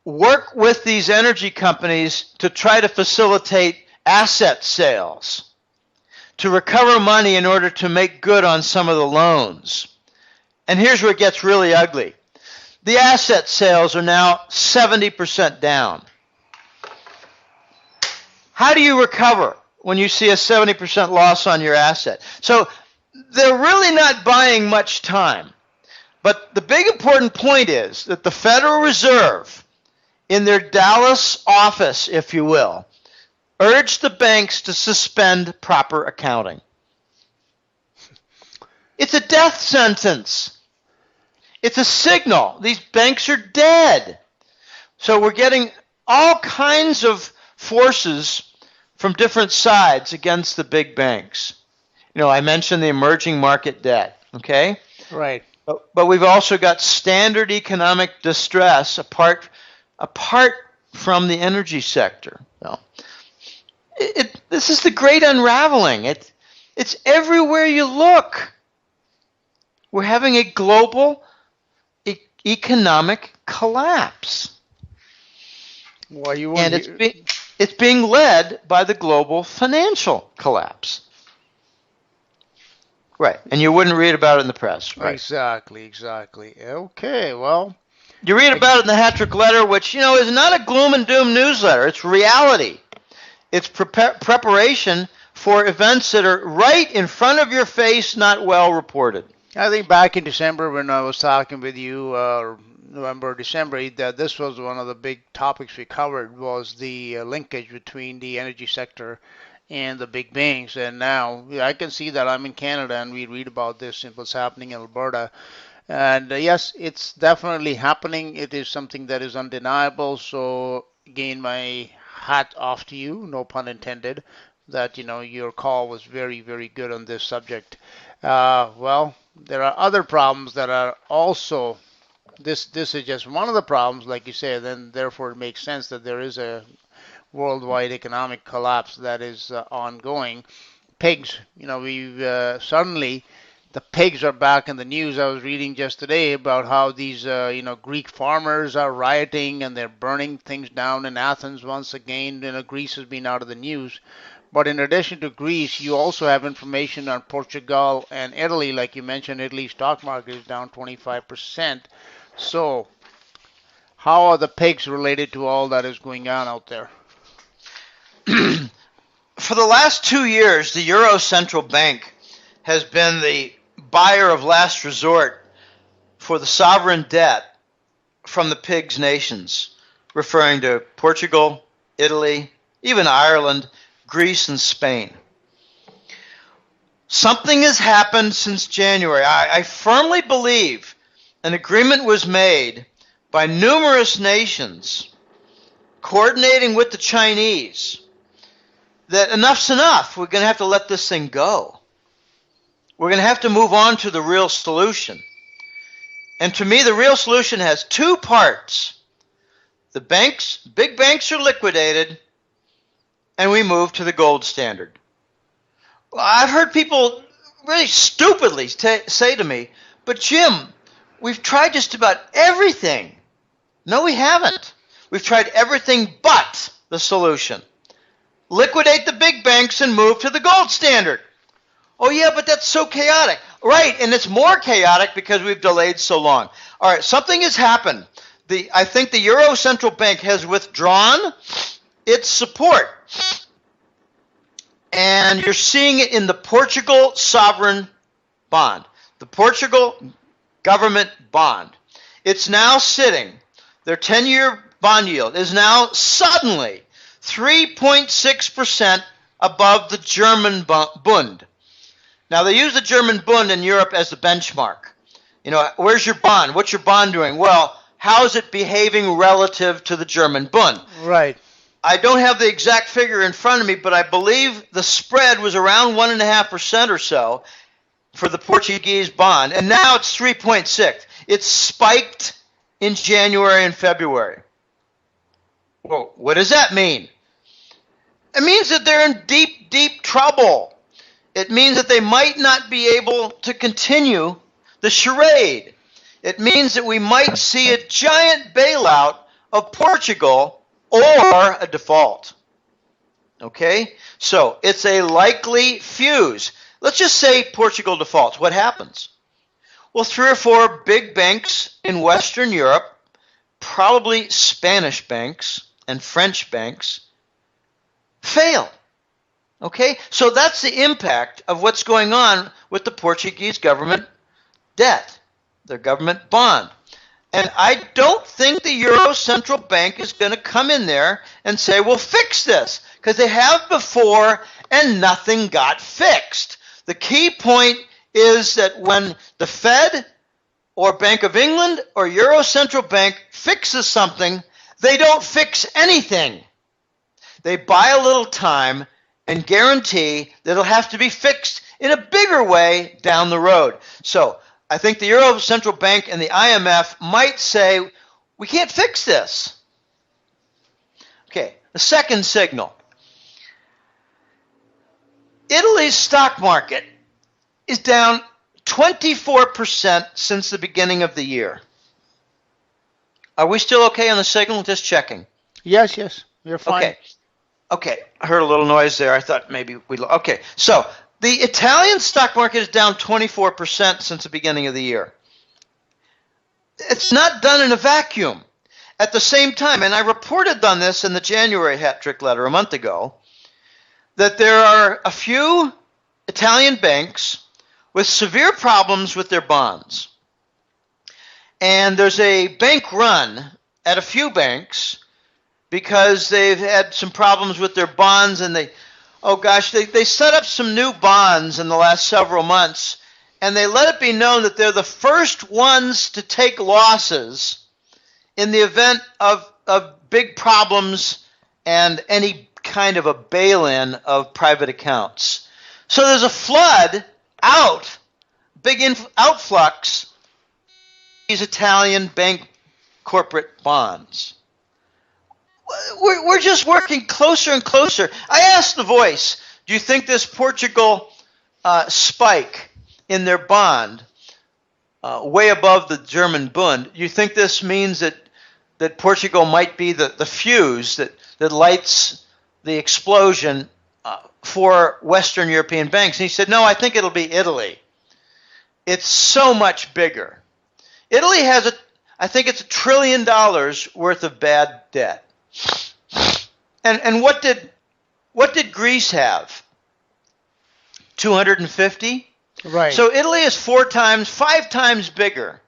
work with these energy companies to try to facilitate asset sales, to recover money in order to make good on some of the loans. And here's where it gets really ugly. The asset sales are now 70% down. How do you recover when you see a 70% loss on your asset? So they're really not buying much time. But the big important point is that the Federal Reserve, in their Dallas office, if you will, urged the banks to suspend proper accounting. It's a death sentence. It's a signal. These banks are dead. So we're getting all kinds of forces from different sides against the big banks. You know, I mentioned the emerging market debt, okay? Right. But we've also got standard economic distress apart from the energy sector. So this is the great unraveling. It's everywhere you look. We're having a global economic collapse. Well, and it's being led by the global financial collapse. Right, and you wouldn't read about it in the press. Right? Exactly. Okay, well. You read about it in the Hattrick Letter, which, you know, is not a gloom and doom newsletter. It's reality. It's preparation for events that are right in front of your face, not well reported. I think back in December when I was talking with you, November, December, that this was one of the big topics we covered was the linkage between the energy sector and the big banks. And now I can see that I'm in Canada and we read about this and what's happening in Alberta. And yes, it's definitely happening. It is something that is undeniable. So again, my hat off to you, no pun intended, that your call was very, very good on this subject. Well, there are other problems that are also. This is just one of the problems, like you say. Then therefore, it makes sense that there is a worldwide economic collapse that is ongoing. Pigs, we've suddenly the pigs are back in the news. I was reading just today about how these, Greek farmers are rioting and they're burning things down in Athens once again. Greece has been out of the news. But in addition to Greece, you also have information on Portugal and Italy. Like you mentioned, Italy's stock market is down 25%. So, how are the pigs related to all that is going on out there? For the last 2 years, the Euro Central Bank has been the buyer of last resort for the sovereign debt from the pigs nations, referring to Portugal, Italy, even Ireland, Greece, and Spain. Something has happened since January. I firmly believe an agreement was made by numerous nations coordinating with the Chinese that enough's enough. We're going to have to let this thing go. We're going to have to move on to the real solution. And to me, the real solution has two parts. The big banks are liquidated, and we move to the gold standard. I've heard people really stupidly say to me, but Jim, we've tried just about everything. No, we haven't. We've tried everything but the solution. Liquidate the big banks and move to the gold standard. Oh, yeah, but that's so chaotic. Right, and it's more chaotic because we've delayed so long. All right, something has happened. I think the Euro Central Bank has withdrawn its support. And you're seeing it in the Portugal sovereign bond, the Portugal government bond. It's now sitting, their 10-year bond yield is now suddenly 3.6% above the German Bund. Now, they use the German Bund in Europe as the benchmark. Where's your bond? What's your bond doing? Well, how is it behaving relative to the German Bund? Right. I don't have the exact figure in front of me, but I believe the spread was around 1.5% or so for the Portuguese bond, and now it's 3.6. It's spiked in January and February. Well, what does that mean? It means that they're in deep, deep trouble. It means that they might not be able to continue the charade. It means that we might see a giant bailout of Portugal or a default. Okay? So it's a likely fuse. Let's just say Portugal defaults. What happens? Well, 3 or 4 big banks in Western Europe, probably Spanish banks and French banks, fail. Okay? So that's the impact of what's going on with the Portuguese government debt, their government bond. And I don't think the Euro Central Bank is going to come in there and say, we'll fix this, because they have before and nothing got fixed. The key point is that when the Fed or Bank of England or Euro Central Bank fixes something, they don't fix anything. They buy a little time and guarantee that it'll have to be fixed in a bigger way down the road. So I think the Euro Central Bank and the IMF might say, we can't fix this. Okay, the second signal. Italy's stock market is down 24% since the beginning of the year. Are we still okay on the signal? Just checking. Yes, you're fine. Okay, I heard a little noise there. I thought maybe okay, so the Italian stock market is down 24% since the beginning of the year. It's not done in a vacuum. At the same time, and I reported on this in the January Hat Trick letter a month ago, that there are a few Italian banks with severe problems with their bonds. And there's a bank run at a few banks because they've had some problems with their bonds, and they set up some new bonds in the last several months, and they let it be known that they're the first ones to take losses in the event of big problems and any kind of a bail-in of private accounts. So there's a flood out, big outflux, these Italian bank corporate bonds. We're just working closer and closer. I asked The Voice, do you think this Portugal spike in their bond, way above the German Bund, you think this means that Portugal might be the fuse that lights the explosion for Western European banks? And he said, no, I think it'll be Italy. It's so much bigger. Italy has I think it's $1 trillion worth of bad debt. And what did Greece have? 250? Right. So Italy is 5 times bigger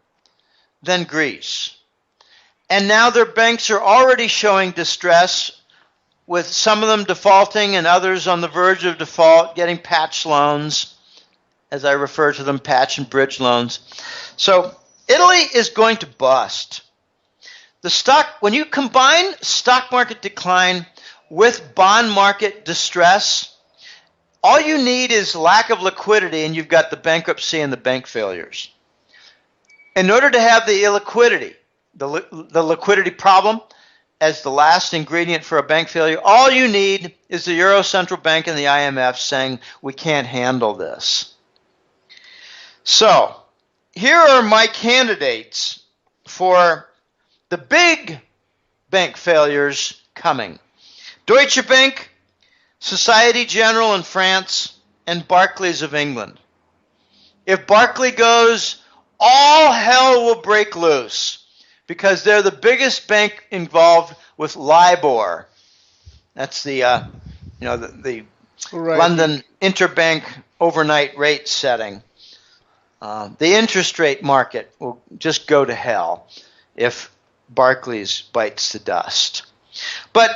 than Greece. And now their banks are already showing distress, with some of them defaulting and others on the verge of default, getting patch loans, as I refer to them, patch and bridge loans. So Italy is going to bust. When you combine stock market decline with bond market distress, all you need is lack of liquidity, and you've got the bankruptcy and the bank failures. In order to have the illiquidity, the liquidity problem as the last ingredient for a bank failure, all you need is the Euro Central Bank and the IMF saying, we can't handle this. So here are my candidates for the big bank failures coming. Deutsche Bank, Societe Generale in France, and Barclays of England. If Barclays goes, all hell will break loose, because they're the biggest bank involved with LIBOR. That's the right. London interbank overnight rate setting. The interest rate market will just go to hell if Barclays bites the dust. But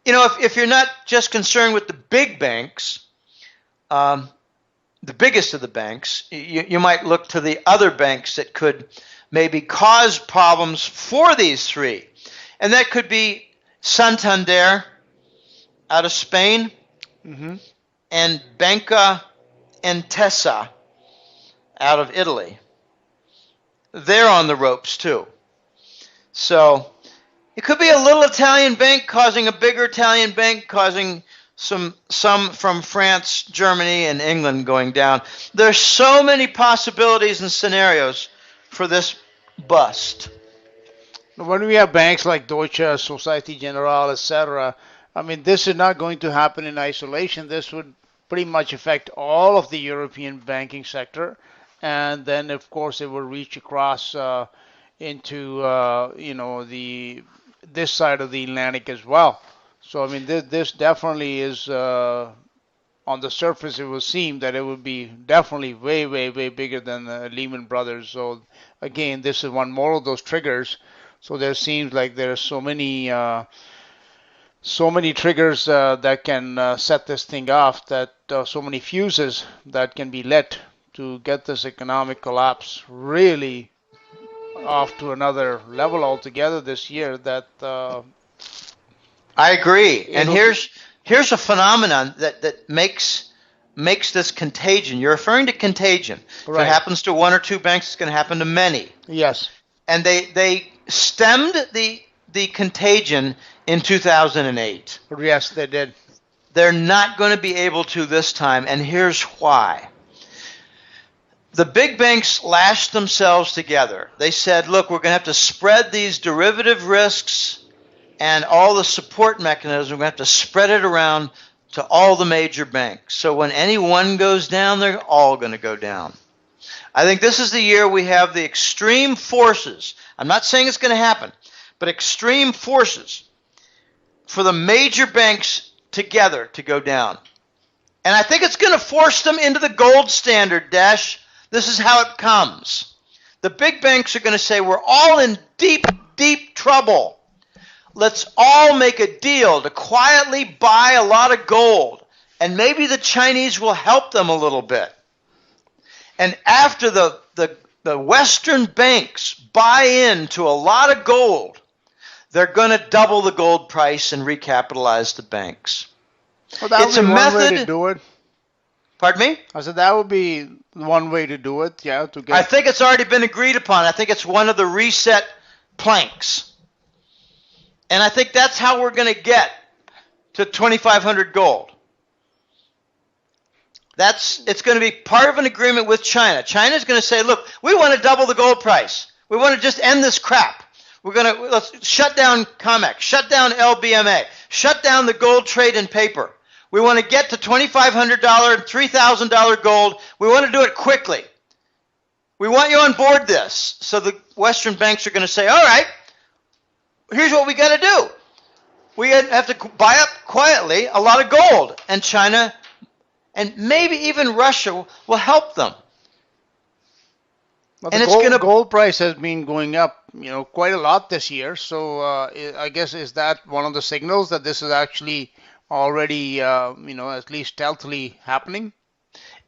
if you're not just concerned with the big banks, the biggest of the banks, you might look to the other banks that could maybe cause problems for these three. And that could be Santander out of Spain, and Banca Intesa out of Italy. They're on the ropes too. So It could be a little Italian bank causing a bigger Italian bank causing some from France, Germany, and England going down. There's so many possibilities and scenarios for this bust. When we have banks like Deutsche, Societe Generale, etc., I mean, this is not going to happen in isolation. This would pretty much affect all of the European banking sector, and then of course it will reach across into the this side of the Atlantic as well. So I mean, this definitely is on the surface, it would seem that it would be definitely way, way, way bigger than Lehman Brothers. So again, this is one more of those triggers. So there seems like there are so many triggers that can set this thing off. That so many fuses that can be lit to get this economic collapse really off to another level altogether this year. That I agree. And it'll be here's a phenomenon that makes this contagion. You're referring to contagion. If it right. happens to one or two banks, it's going to happen to many. Yes. And they stemmed the contagion in 2008. Yes, they did. They're not going to be able to this time, and here's why. The big banks lashed themselves together. They said, look, we're going to have to spread these derivative risks and all the support mechanisms. We're going to have to spread it around to all the major banks. So when any one goes down, they're all going to go down. I think this is the year we have the extreme forces. I'm not saying it's going to happen, but extreme forces for the major banks together to go down. And I think it's going to force them into the gold standard, Dash. This is how it comes. The big banks are going to say, we're all in deep, deep trouble. Let's all make a deal to quietly buy a lot of gold. And maybe the Chinese will help them a little bit. And after the Western banks buy into a lot of gold, they're going to double the gold price and recapitalize the banks. Well, that It's would a be one way to method. do it. Pardon me? I said that would be one way to do it. Yeah, to I get. think it's already been agreed upon. I think it's one of the reset planks. And I think that's how we're going to get to 2,500 gold. It's going to be part of an agreement with China. China's going to say, look, we want to double the gold price. We want to just end this crap. Let's shut down COMEX, shut down LBMA, shut down the gold trade and paper. We want to get to $2,500, $3,000 gold. We want to do it quickly. We want you on board this. So the Western banks are going to say, all right, here's what we got to do. We have to buy up quietly a lot of gold. And China and maybe even Russia will help them. Well, And the it's going to gold price has been going up, quite a lot this year. So I guess is that one of the signals that this is actually already, at least stealthily happening?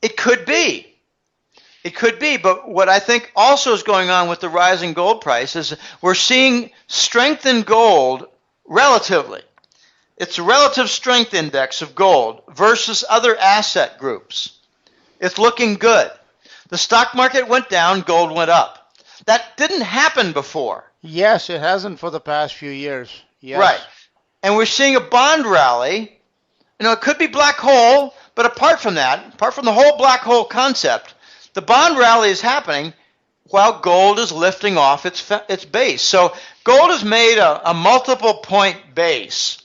It could be. It could be, but what I think also is going on with the rising gold price is we're seeing strength in gold relatively. It's a relative strength index of gold versus other asset groups. It's looking good. The stock market went down, gold went up. That didn't happen before. Yes, it hasn't for the past few years. Yes. Right. And we're seeing a bond rally. It could be black hole, but apart from that, apart from the whole black hole concept, the bond rally is happening while gold is lifting off its base. So gold has made a multiple point base,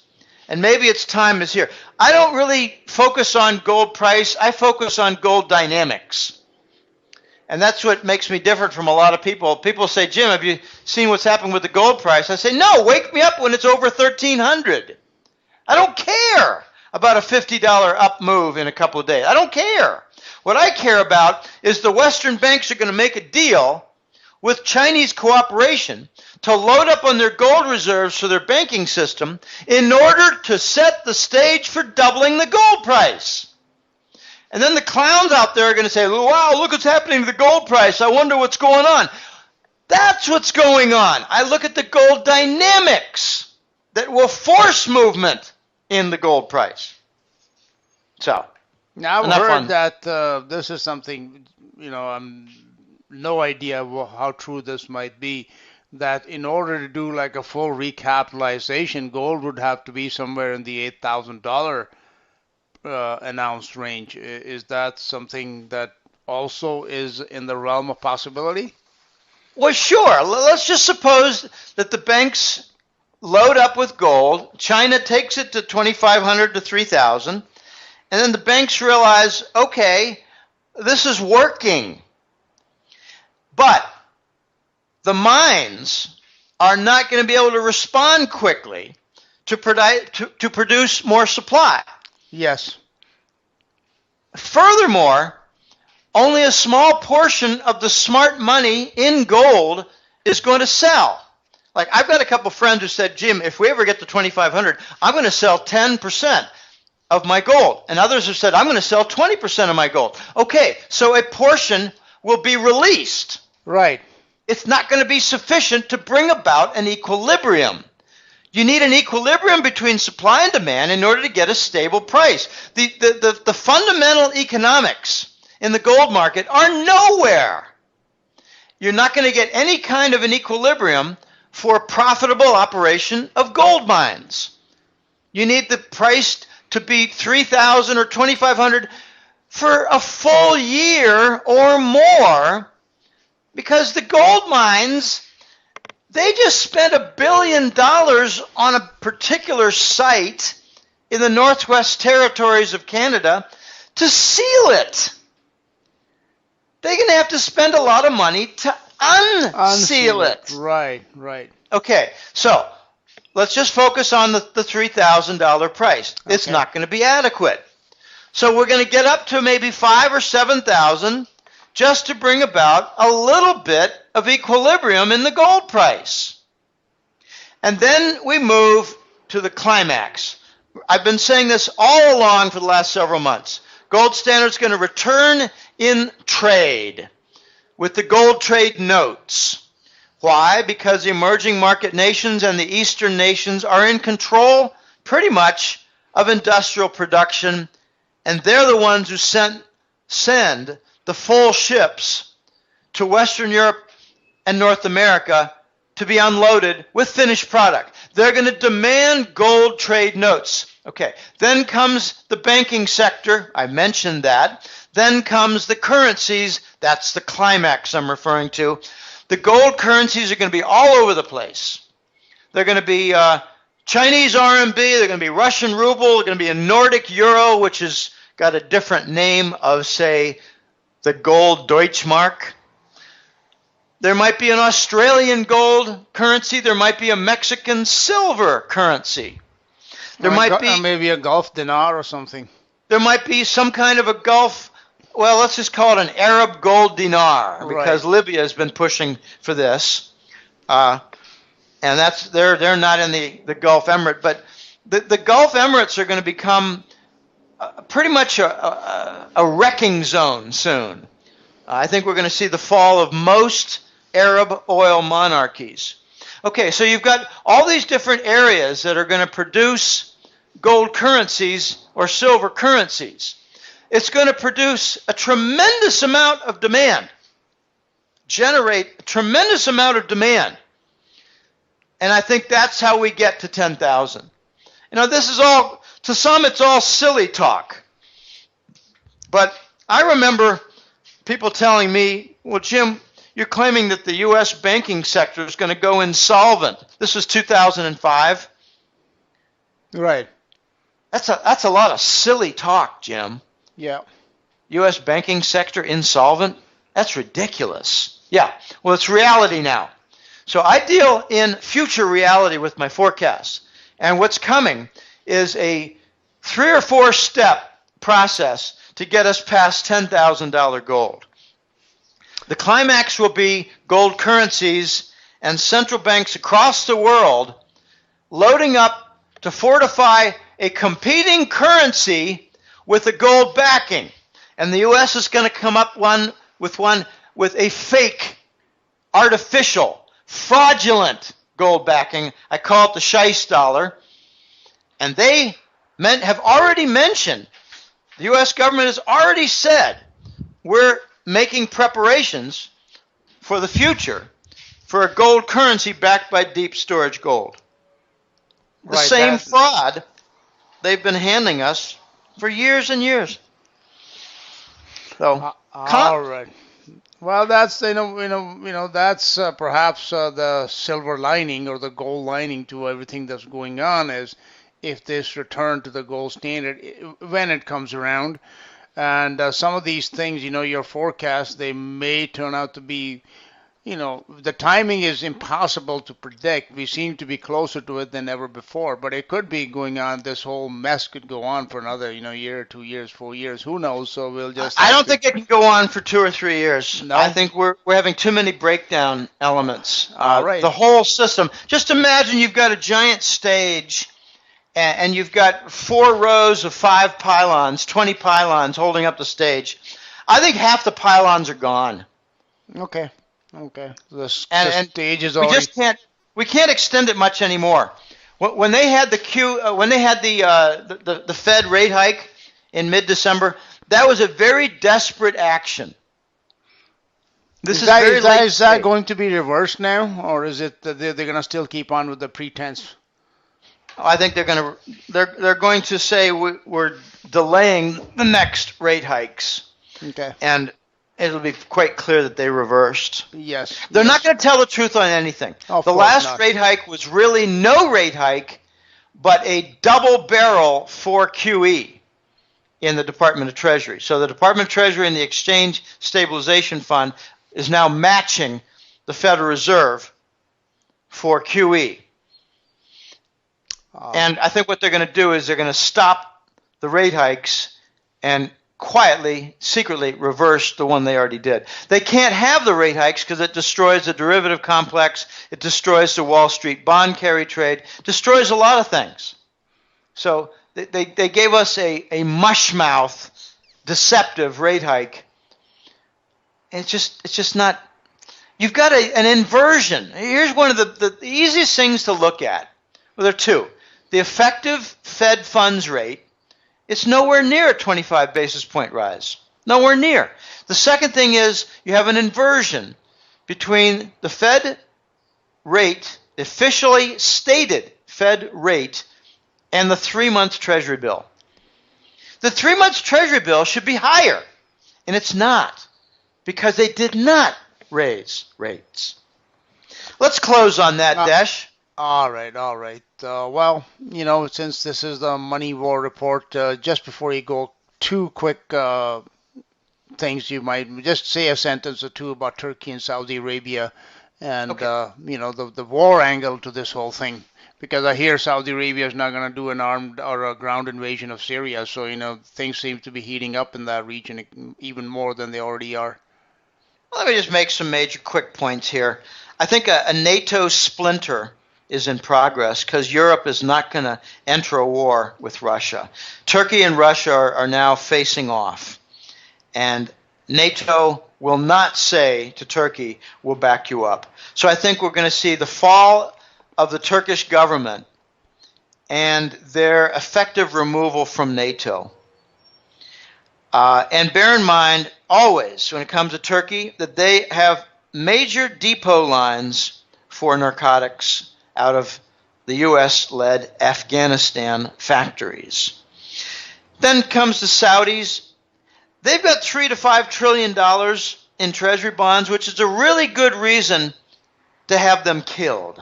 and maybe its time is here. I don't really focus on gold price. I focus on gold dynamics. And that's what makes me different from a lot of people. People say, Jim, have you seen what's happened with the gold price? I say, no, wake me up when it's over 1,300. I don't care about a $50 up move in a couple of days. I don't care. What I care about is the Western banks are going to make a deal with Chinese cooperation to load up on their gold reserves for their banking system in order to set the stage for doubling the gold price. And then the clowns out there are going to say, wow, look what's happening to the gold price. I wonder what's going on. That's what's going on. I look at the gold dynamics that will force movement in the gold price. So, Now I've enough heard on that this is something, I'm no idea how true this might be, that in order to do like a full recapitalization, gold would have to be somewhere in the $8,000 announced range. Is that something that also is in the realm of possibility? Well, sure. Let's just suppose that the banks load up with gold. China takes it to 2,500 to 3,000. And then the banks realize, okay, this is working. But the mines are not going to be able to respond quickly to produce more supply. Yes. Furthermore, only a small portion of the smart money in gold is going to sell. Like, I've got a couple friends who said, Jim, if we ever get to 2,500, I'm going to sell 10% of my gold. And others have said, I'm going to sell 20% of my gold. Okay, so a portion will be released. Right. It's not going to be sufficient to bring about an equilibrium. You need an equilibrium between supply and demand in order to get a stable price. The fundamental economics in the gold market are nowhere. You're not going to get any kind of an equilibrium for profitable operation of gold mines. You need the price to be 3,000 or 2,500 for a full year or more, because the gold mines, they just spent $1 billion on a particular site in the Northwest Territories of Canada to seal it. They're going to have to spend a lot of money to unseal it. Right, right. Okay, so let's just focus on the $3,000 price. Okay. It's not going to be adequate. So we're going to get up to maybe 5,000 or 7,000 just to bring about a little bit of equilibrium in the gold price. And then we move to the climax. I've been saying this all along for the last several months. Gold Standard's going to return in trade with the gold trade notes. Why? Because the emerging market nations and the Eastern nations are in control pretty much of industrial production, and they're the ones who send the full ships to Western Europe and North America to be unloaded with finished product. They're going to demand gold trade notes. Okay, then comes the banking sector. I mentioned that. Then comes the currencies. That's the climax I'm referring to. The gold currencies are going to be all over the place. They're going to be Chinese RMB. They're going to be Russian ruble. They're going to be a Nordic euro, which has got a different name of, say, the gold Deutschmark. There might be an Australian gold currency. There might be a Mexican silver currency. There might be maybe a Gulf dinar or something. There might be some kind of a Gulf, well, let's just call it an Arab gold dinar, because Libya has been pushing for this. And that's they're not in the Gulf Emirate, but the Gulf Emirates are going to become pretty much a wrecking zone soon. I think we're going to see the fall of most Arab oil monarchies. Okay, so you've got all these different areas that are going to produce gold currencies or silver currencies. It's going to produce a tremendous amount of demand, generate a tremendous amount of demand. And I think that's how we get to 10,000. You know, this is all, to some it's all silly talk. But I remember people telling me, well, Jim, you're claiming that the U.S. banking sector is going to go insolvent. This was 2005. Right. That's a lot of silly talk, Jim. Yeah. U.S. banking sector insolvent? That's ridiculous. Yeah. Well, it's reality now. So I deal in future reality with my forecasts. And what's coming is a 3 or 4 step process to get us past $10,000 gold. The climax will be gold currencies and central banks across the world loading up to fortify a competing currency with a gold backing. And the U.S. is going to come up with a fake, artificial, fraudulent gold backing. I call it the Scheisse dollar. And they have already mentioned, the U.S. government has already said, we're making preparations for the future for a gold currency backed by deep storage gold. The Right. same fraud they've been handing us for years and years. So, All right. Well, that's that's perhaps the silver lining or the gold lining to everything that's going on is if this return to the gold standard when it comes around, and some of these things, your forecast, they may turn out to be, the timing is impossible to predict. We seem to be closer to it than ever before, but it could be going on. This whole mess could go on for another, year, 2 years, 4 years. Who knows? So we'll just. I don't think it can go on for 2 or 3 years. No. I think we're having too many breakdown elements. All right. The whole system. Just imagine you've got a giant stage, and you've got 4 rows of 5 pylons, 20 pylons holding up the stage. I think half the pylons are gone. Okay. The stage is we already. We can't extend it much anymore. When they had the Fed rate hike in mid-December, that was a very desperate action. Is that going to be reversed now, or is it that they're going to still keep on with the pretense? I think they're going to say we're delaying the next rate hikes. Okay. And it'll be quite clear that they reversed. Yes. They're not going to tell the truth on anything. The last rate hike was really no rate hike, but a double barrel for QE in the Department of Treasury. So the Department of Treasury and the Exchange Stabilization Fund is now matching the Federal Reserve for QE. And I think what they're going to do is they're going to stop the rate hikes and quietly, secretly reverse the one they already did. They can't have the rate hikes because it destroys the derivative complex, it destroys the Wall Street bond carry trade, destroys a lot of things. So they gave us a mushmouth, deceptive rate hike. It's just not. You've got an inversion. Here's one of the easiest things to look at. Well, there are two. The effective Fed funds rate, it's nowhere near a 25 basis point rise. Nowhere near. The second thing is you have an inversion between the Fed rate, officially stated Fed rate, and the 3-month Treasury bill. The 3-month Treasury bill should be higher, and it's not, because they did not raise rates. Let's close on that, Desh. All right. Well, since this is the Money War report, just before you go, 2 quick things you might just say a sentence or two about Turkey and Saudi Arabia and, the war angle to this whole thing. Because I hear Saudi Arabia is not going to do an armed or a ground invasion of Syria. So, things seem to be heating up in that region even more than they already are. Well, let me just make some major quick points here. I think a NATO splinter is in progress because Europe is not going to enter a war with Russia. Turkey and Russia are now facing off. And NATO will not say to Turkey, we'll back you up. So I think we're going to see the fall of the Turkish government and their effective removal from NATO. And bear in mind, always, when it comes to Turkey, that they have major depot lines for narcotics out of the U.S.-led Afghanistan factories. Then comes the Saudis. They've got $3 to $5 trillion in treasury bonds, which is a really good reason to have them killed.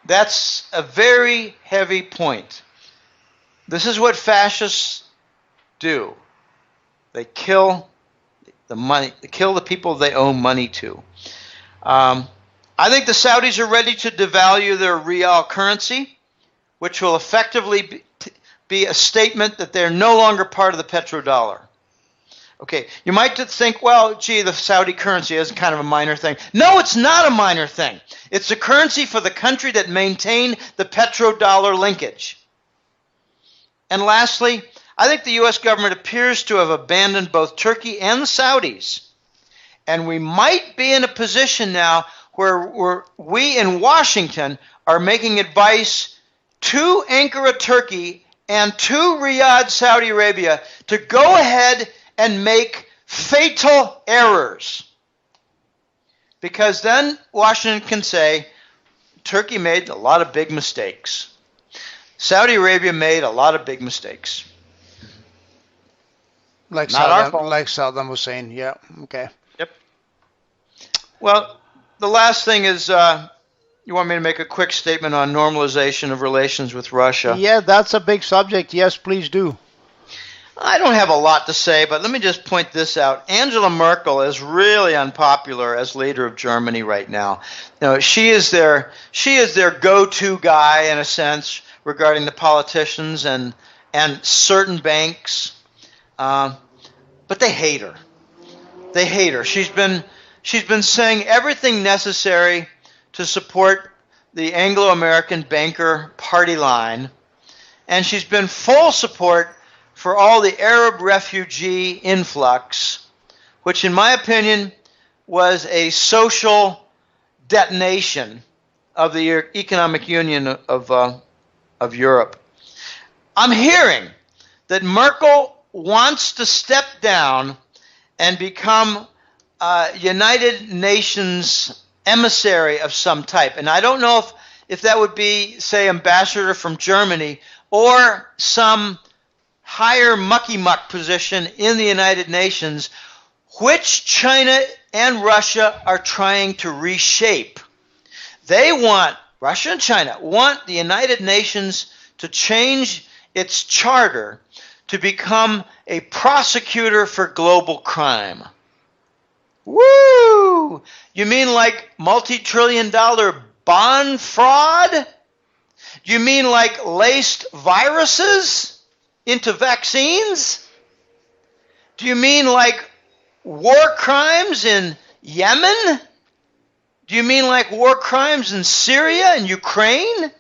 That's a very heavy point. This is what fascists do. They kill the money. They kill the people they owe money to. I think the Saudis are ready to devalue their real currency, which will effectively be a statement that they're no longer part of the petrodollar. Okay, you might think, well, gee, the Saudi currency is kind of a minor thing. No, it's not a minor thing. It's a currency for the country that maintained the petrodollar linkage. And lastly, I think the U.S. government appears to have abandoned both Turkey and the Saudis. And we might be in a position now where we in Washington are making advice to Ankara, Turkey, and to Riyadh, Saudi Arabia, to go ahead and make fatal errors. because then Washington can say, Turkey made a lot of big mistakes. Saudi Arabia made a lot of big mistakes. Like Not our fault. Like Saddam Hussein. Yeah. Okay. Yep. Well, the last thing is, you want me to make a quick statement on normalization of relations with Russia? Yeah, that's a big subject. Yes, please do. I don't have a lot to say, but let me just point this out. Angela Merkel is really unpopular as leader of Germany right now. She is their go-to guy in a sense regarding the politicians and certain banks, but they hate her. They hate her. She's been saying everything necessary to support the Anglo-American banker party line, and she's been full support for all the Arab refugee influx, which in my opinion was a social detonation of the economic union of Europe. I'm hearing that Merkel wants to step down and become United Nations emissary of some type. And I don't know if that would be, say, ambassador from Germany or some higher mucky-muck position in the United Nations, which China and Russia are trying to reshape. Russia and China want the United Nations to change its charter to become a prosecutor for global crime. Woo! You mean like multi-trillion-dollar bond fraud? You mean like laced viruses into vaccines? Do you mean like war crimes in Yemen? Do you mean like war crimes in Syria and Ukraine?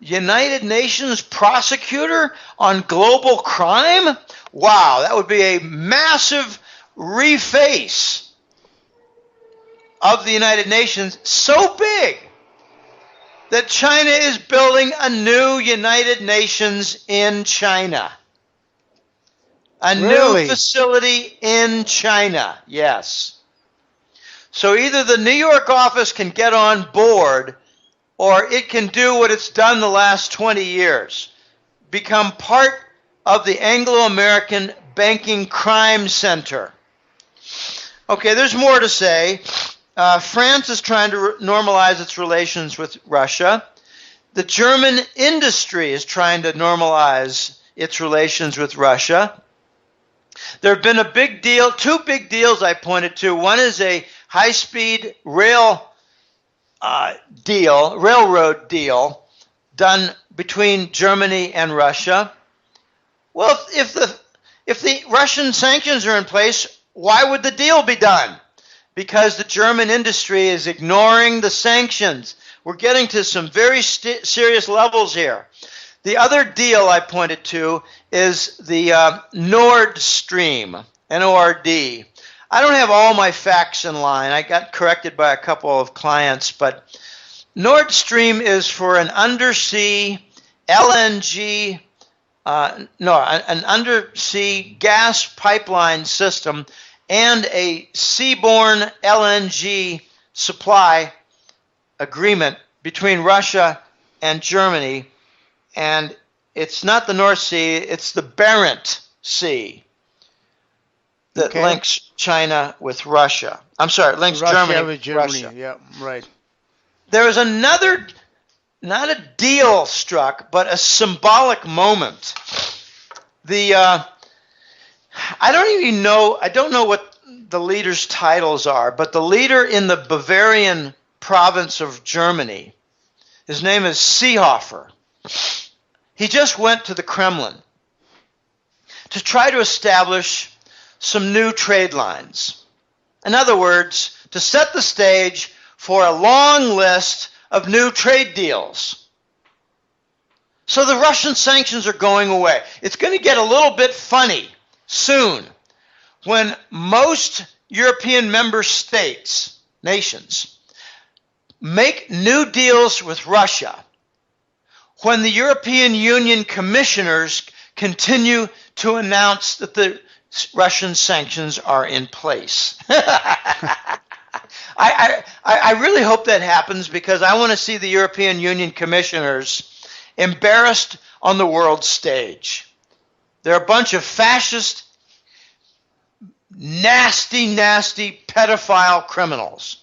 United Nations prosecutor on global crime? Wow, that would be a massive reface of the United Nations, so big that China is building a new United Nations in China. New facility in China, yes. So either the New York office can get on board, or it can do what it's done the last 20 years, become part of the Anglo-American Banking Crime Center. Okay, there's more to say. France is trying to normalize its relations with Russia. The German industry is trying to normalize its relations with Russia. There have been two big deals I pointed to. One is a high-speed railroad deal done between Germany and Russia. Well, if the Russian sanctions are in place, why would the deal be done? Because the German industry is ignoring the sanctions. We're getting to some very serious levels here. The other deal I pointed to is the Nord Stream, N-O-R-D. I don't have all my facts in line. I got corrected by a couple of clients, but Nord Stream is for an undersea LNG, an undersea gas pipeline system and a seaborne LNG supply agreement between Russia and Germany. And it's not the North Sea, it's the Barents Sea that links China with Russia. I'm sorry, links Germany with Russia. Yeah, right. There is another, not a deal struck, but a symbolic moment. I don't know what the leaders' titles are, but the leader in the Bavarian province of Germany, his name is Seehofer. He just went to the Kremlin to try to establish some new trade lines. In other words, to set the stage for a long list of new trade deals. So the Russian sanctions are going away. It's going to get a little bit funny soon when most European member states, nations, make new deals with Russia, when the European Union commissioners continue to announce that the Russian sanctions are in place. I really hope that happens because I want to see the European Union commissioners embarrassed on the world stage. They're a bunch of fascist, nasty, nasty pedophile criminals.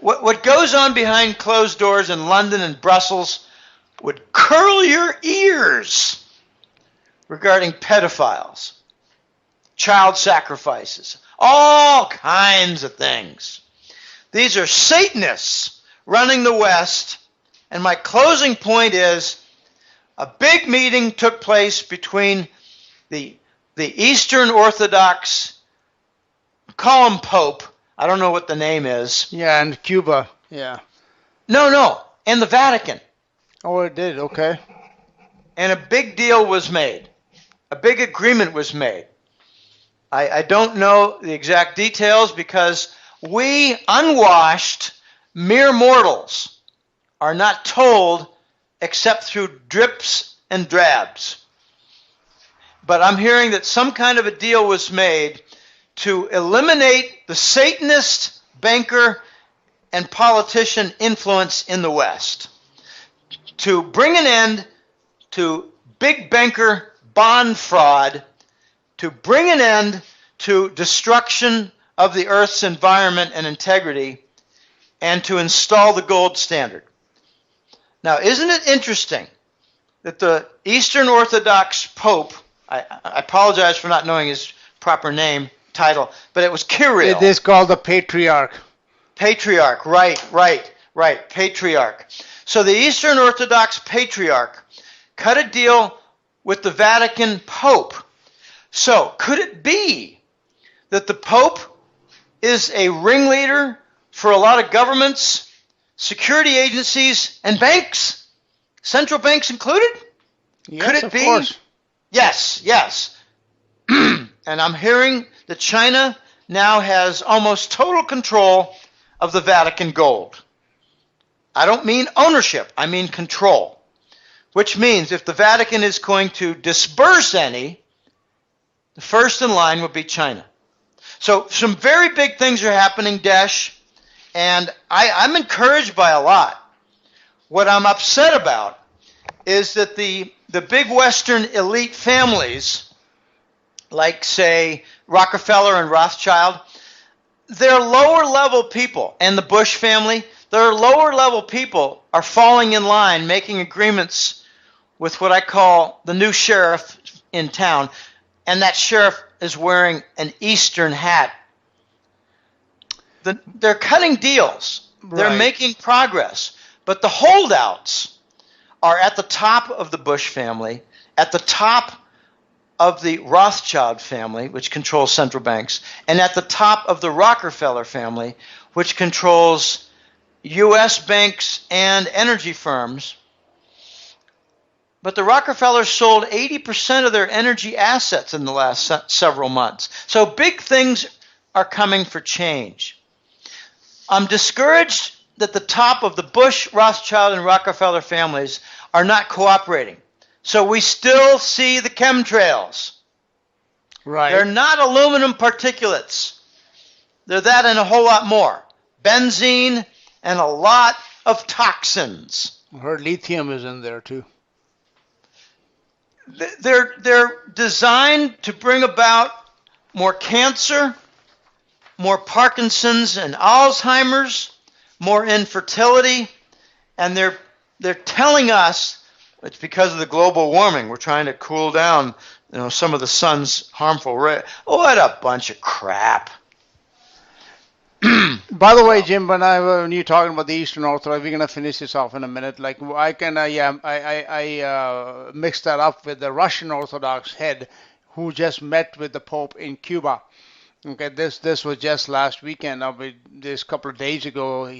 What goes on behind closed doors in London and Brussels would curl your ears regarding pedophiles, child sacrifices, all kinds of things. These are Satanists running the West, and my closing point is a big meeting took place between the Eastern Orthodox, call him Pope, I don't know what the name is. Yeah, and Cuba. Yeah. No, and the Vatican. Oh, it did. Okay. And a big deal was made. A big agreement was made. I don't know the exact details because we unwashed mere mortals are not told except through drips and drabs. But I'm hearing that some kind of a deal was made to eliminate the Satanist banker and politician influence in the West, to bring an end to big banker bond fraud, to bring an end to destruction of the Earth's environment and integrity, and to install the gold standard. Now, isn't it interesting that the Eastern Orthodox Pope, I apologize for not knowing his proper name, title, but it was Kirill. It is called the Patriarch. Patriarch, right, Patriarch. So the Eastern Orthodox Patriarch cut a deal with the Vatican Pope. So could it be that the Pope is a ringleader for a lot of governments, security agencies, and banks? Central banks included? Yes, could it of be? Course. Yes. And I'm hearing that China now has almost total control of the Vatican gold. I don't mean ownership, I mean control. Which means if the Vatican is going to disburse any, the first in line would be China. So some very big things are happening, Desh, and I'm encouraged by a lot. What I'm upset about is that the big Western elite families, like, say, Rockefeller and Rothschild, they're lower level people, and the Bush family, their lower level people are falling in line, making agreements with what I call the new sheriff in town, and that sheriff is wearing an Eastern hat. They're cutting deals. Right. They're making progress. But the holdouts are at the top of the Bush family, at the top of the Rothschild family, which controls central banks, and at the top of the Rockefeller family, which controls U.S. banks and energy firms. But the Rockefellers sold 80% of their energy assets in the last several months. So big things are coming for change. I'm discouraged that the top of the Bush, Rothschild, and Rockefeller families are not cooperating. So we still see the chemtrails. Right. They're not aluminum particulates. They're that and a whole lot more. Benzene and a lot of toxins. I heard lithium is in there too. They're designed to bring about more cancer, more Parkinson's and Alzheimer's, more infertility, and they're telling us it's because of the global warming. We're trying to cool down, some of the sun's harmful rays. What a bunch of crap. By the way, Jim, when you're talking about the Eastern Orthodox, we're gonna finish this off in a minute. Like I mixed that up with the Russian Orthodox head, who just met with the Pope in Cuba. Okay, this was just last weekend. This couple of days ago,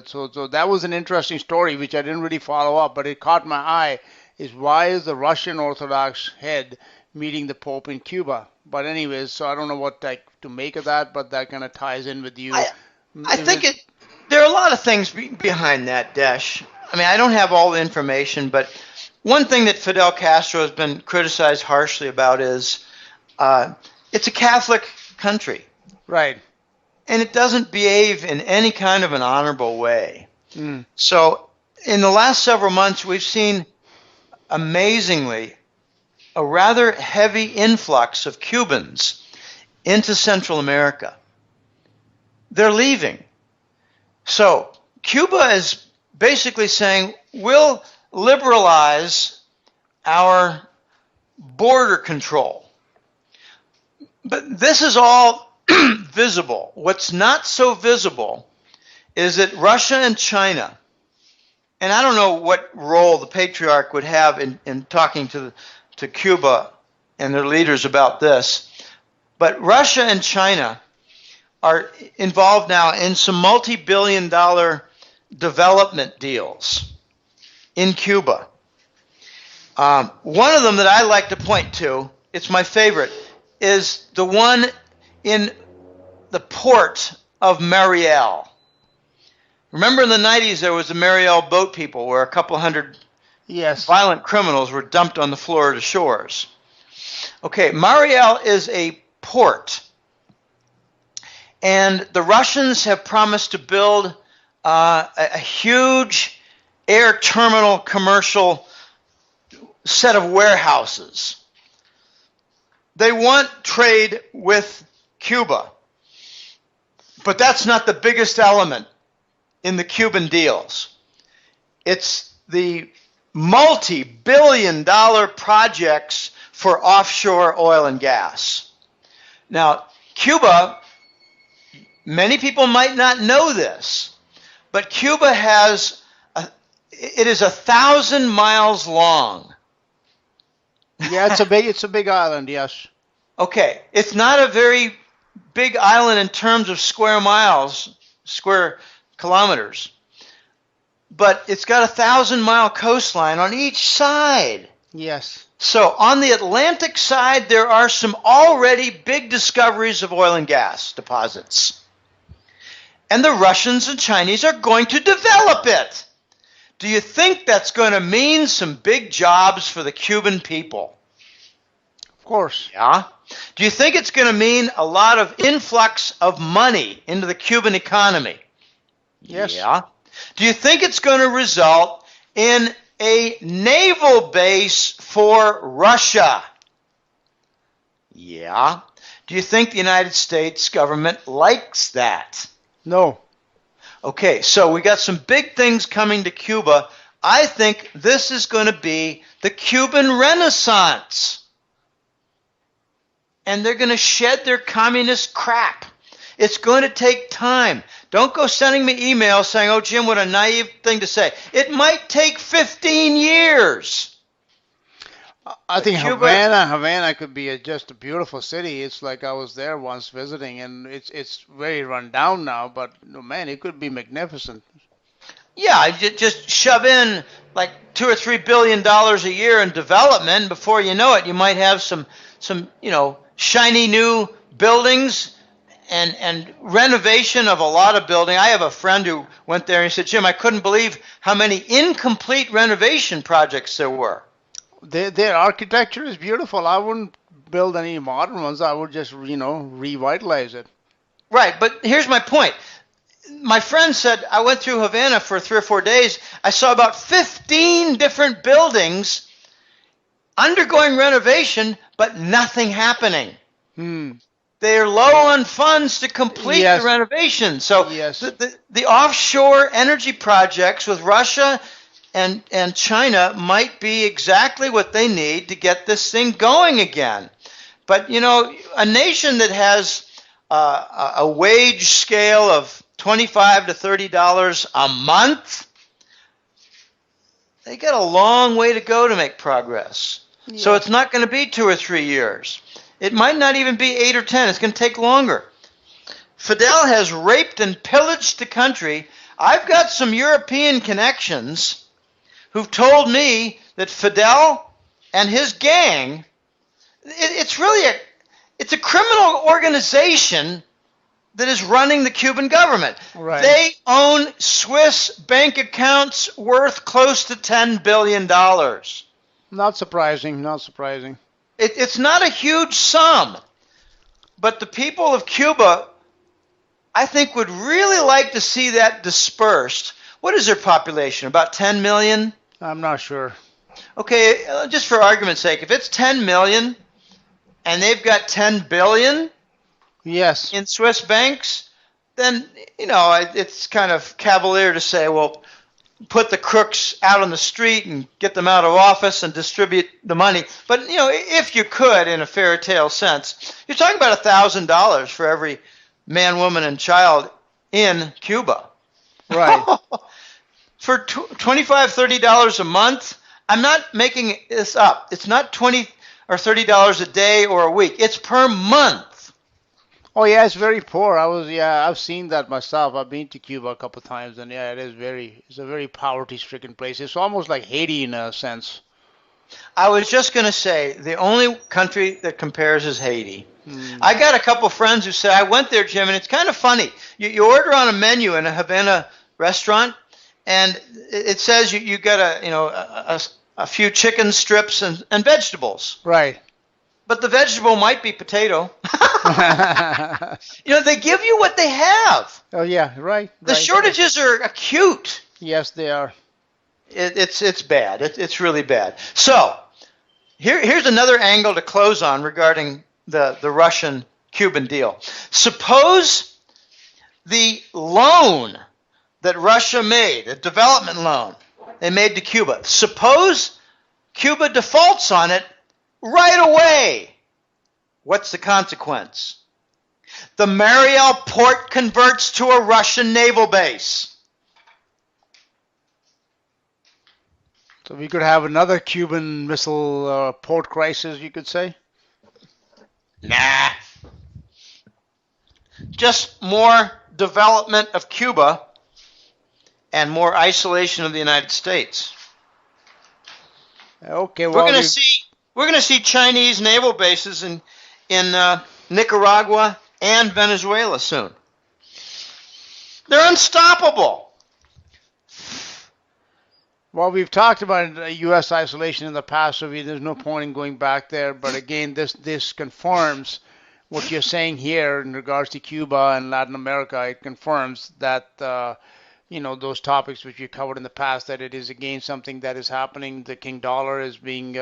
so that was an interesting story which I didn't really follow up, but it caught my eye. Is why is the Russian Orthodox head meeting the Pope in Cuba? But anyways, so I don't know what to make of that, but that kind of ties in with you. I think there are a lot of things behind that, Desh. I mean, I don't have all the information, but one thing that Fidel Castro has been criticized harshly about is it's a Catholic country. Right. and it doesn't behave in any kind of an honorable way. Mm. So in the last several months, we've seen, amazingly, a rather heavy influx of Cubans into Central America. They're leaving. So Cuba is basically saying, we'll liberalize our border control. But this is all visible. What's not so visible is that Russia and China, and I don't know what role the patriarch would have in talking to Cuba and their leaders about this, but Russia and China are involved now in some multi-billion-dollar development deals in Cuba. One of them that I like to point to, it's my favorite, is the one in the port of Mariel. Remember in the 90s there was the Mariel boat people where a couple hundred violent criminals were dumped on the Florida shores. Okay, Mariel is a port. And the Russians have promised to build a huge air terminal commercial set of warehouses. They want trade with Cuba. But that's not the biggest element in the Cuban deals. It's the multi-billion-dollar projects for offshore oil and gas. Now, Cuba, many people might not know this, but Cuba it is 1,000 miles long. Yeah, it's a big island, yes. Okay, it's not a very big island in terms of square miles, square kilometers, but it's got 1,000-mile coastline on each side. Yes. So on the Atlantic side, there are some already big discoveries of oil and gas deposits. And the Russians and Chinese are going to develop it. Do you think that's going to mean some big jobs for the Cuban people? Of course. Yeah. Do you think it's going to mean a lot of influx of money into the Cuban economy? Yes. Yeah. Do you think it's going to result in a naval base for Russia? Yeah. Do you think the United States government likes that? No. Okay, so we got some big things coming to Cuba. I think this is going to be the Cuban Renaissance. And they're going to shed their communist crap. It's going to take time. Don't go sending me emails saying, oh, Jim, what a naive thing to say. It might take 15 years. I think Cuba, Havana could be just a beautiful city. It's like I was there once visiting, and it's very run down now, but man, it could be magnificent. Yeah, just shove in like $2 or $3 billion a year in development. Before you know it, you might have some shiny new buildings and renovation of a lot of building. I have a friend who went there and he said, Jim, I couldn't believe how many incomplete renovation projects there were. Their architecture is beautiful. I wouldn't build any modern ones. I would just, revitalize it. Right, but here's my point. My friend said, I went through Havana for 3 or 4 days. I saw about 15 different buildings undergoing renovation, but nothing happening. They're low on funds to complete the renovation. So the offshore energy projects with Russia and China might be exactly what they need to get this thing going again. But, a nation that has a wage scale of $25 to $30 a month, they got a long way to go to make progress. Yeah. So it's not going to be 2 or 3 years. It might not even be 8 or 10. It's going to take longer. Fidel has raped and pillaged the country. I've got some European connections who've told me that Fidel and his gang, it's a criminal organization that is running the Cuban government. Right. They own Swiss bank accounts worth close to $10 billion. Not surprising. It's not a huge sum, but the people of Cuba I think would really like to see that dispersed. What is their population? About 10 million? I'm not sure. Okay, just for argument's sake, if it's 10 million and they've got 10 billion Yes. in Swiss banks, then, it's kind of cavalier to say, well, put the crooks out on the street and get them out of office and distribute the money. But, if you could, in a fairy tale sense, you're talking about $1,000 for every man, woman, and child in Cuba. Right. For $25, $30 a month, I'm not making this up. It's not $20 or $30 a day or a week. It's per month. Oh yeah, it's very poor. I've seen that myself. I've been to Cuba a couple of times, and yeah, it's a very poverty-stricken place. It's almost like Haiti in a sense. I was just going to say, the only country that compares is Haiti. Hmm. I got a couple friends who say, I went there, Jim, and it's kind of funny. You order on a menu in a Havana restaurant, and it says you get a few chicken strips and vegetables. Right. But the vegetable might be potato. They give you what they have. Oh yeah, right. The shortages are acute. Yes, they are. It's bad. It's really bad. So here's another angle to close on regarding the Russian-Cuban deal. Suppose the loan that Russia made, a development loan they made to Cuba, suppose Cuba defaults on it right away. What's the consequence? The Mariel port converts to a Russian naval base. So we could have another Cuban Missile port crisis, you could say? Nah. Just more development of Cuba and more isolation of the United States. Okay, well, we're going to see Chinese naval bases in Nicaragua and Venezuela soon. They're unstoppable. Well, we've talked about U.S. isolation in the past, so there's no point in going back there. But again, this confirms what you're saying here in regards to Cuba and Latin America. It confirms that those topics which we covered in the past, that it is again something that is happening. The king dollar is being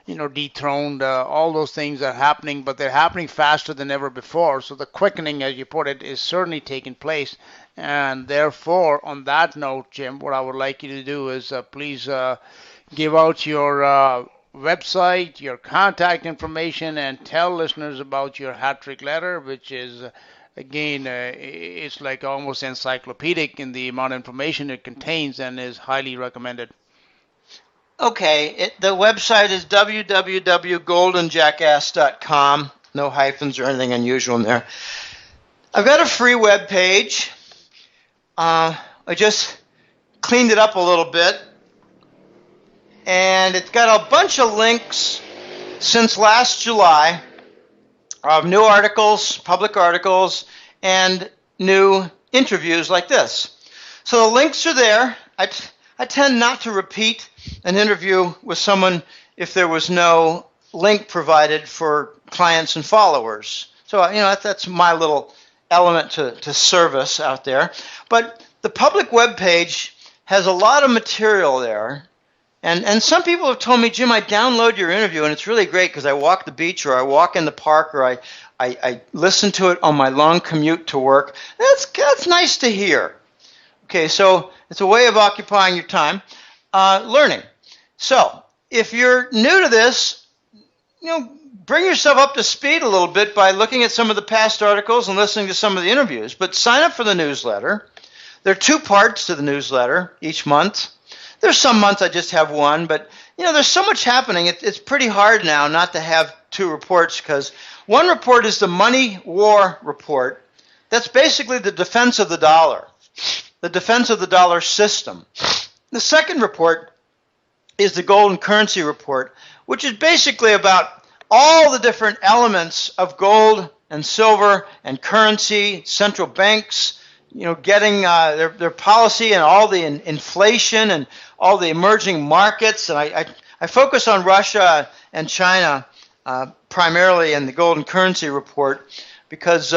dethroned. All those things are happening, but they're happening faster than ever before. So the quickening, as you put it, is certainly taking place. And therefore, on that note, Jim, what I would like you to do is please give out your website, your contact information, and tell listeners about your hat trick letter, which is, again, it's like almost encyclopedic in the amount of information it contains and is highly recommended. Okay, the website is www.goldenjackass.com. No hyphens or anything unusual in there. I've got a free web page. I just cleaned it up a little bit, and it's got a bunch of links since last July of new articles, public articles, and new interviews like this. So the links are there. I tend not to repeat an interview with someone if there was no link provided for clients and followers. So, that's my little element to service out there. But the public web page has a lot of material there. And some people have told me, Jim, I download your interview, and it's really great because I walk the beach or I walk in the park or I listen to it on my long commute to work. That's nice to hear. Okay, so it's a way of occupying your time, learning. So if you're new to this, bring yourself up to speed a little bit by looking at some of the past articles and listening to some of the interviews. But sign up for the newsletter. There are 2 parts to the newsletter each month. There's some months I just have one, but there's so much happening. It's pretty hard now not to have 2 reports, because one report is the money war report. That's basically the defense of the dollar, the defense of the dollar system. The second report is the gold and currency report, which is basically about all the different elements of gold and silver and currency, central banks, getting their policy and all the inflation and all the emerging markets. And I focus on Russia and China primarily in the gold and currency report because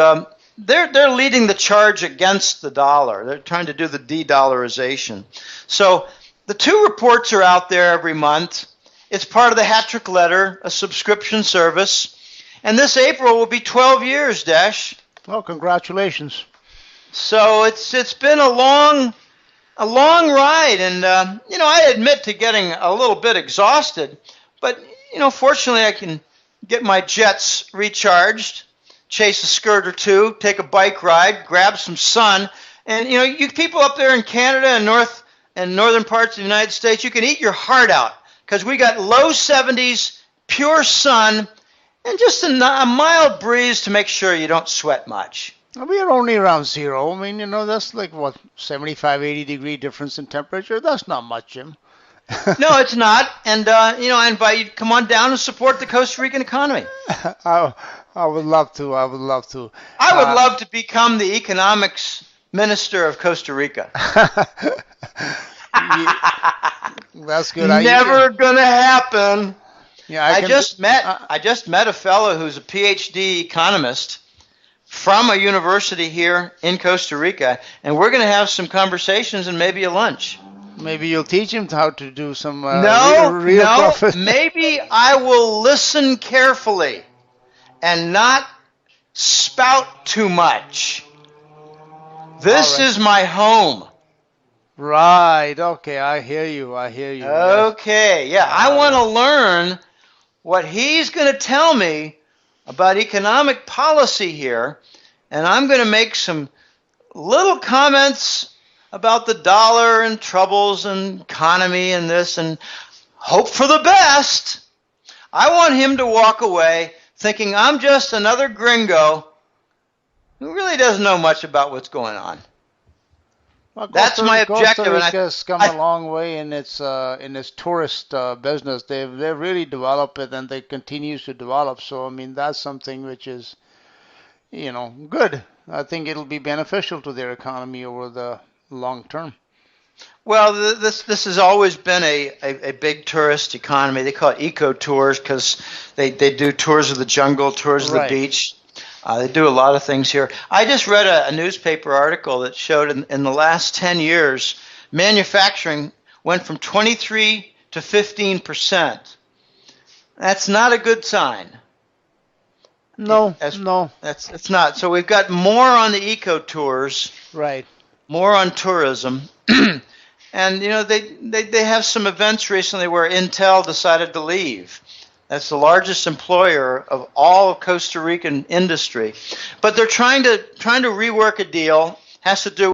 they're leading the charge against the dollar. They're trying to do the de-dollarization. So the two reports are out there every month. It's part of the Hat Trick Letter, a subscription service. And this April will be 12 years, Dash. Well, congratulations. So it's been a long ride, and I admit to getting a little bit exhausted, but fortunately I can get my jets recharged, chase a skirt or two, take a bike ride, grab some sun, and you people up there in Canada and northern parts of the United States, you can eat your heart out because we got low 70s, pure sun, and just a mild breeze to make sure you don't sweat much. We are only around zero. I mean, that's like, what, 75, 80 degree difference in temperature? That's not much, Jim. No, it's not. And, I invite you to come on down and support the Costa Rican economy. I would love to. I would love to. I would love to become the economics minister of Costa Rica. That's good. Never going to happen. Yeah, I just met a fellow who's a PhD economist from a university here in Costa Rica, and we're going to have some conversations and maybe a lunch. Maybe you'll teach him how to do some real profit. Maybe I will listen carefully and not spout too much. This is my home. Right. Okay. I hear you. Okay. Yeah. I want to learn what he's going to tell me about economic policy here, and I'm going to make some little comments about the dollar and troubles and economy and this and hope for the best. I want him to walk away thinking I'm just another gringo who really doesn't know much about what's going on. Well, that's my objective. Costa Rica's come a long way in its tourist business. They've really developed it, and they continue to develop. So I mean, that's something which is, good. I think it'll be beneficial to their economy over the long term. Well, this has always been a big tourist economy. They call it eco tours because they do tours of the jungle, tours of the beach. They do a lot of things here. I just read a newspaper article that showed in the last 10 years, manufacturing went from 23 to 15%. That's not a good sign. No. It's not. So we've got more on the eco tours. Right. More on tourism. And, they have some events recently where Intel decided to leave. That's the largest employer of all Costa Rican industry. But they're trying to rework a deal. Has to do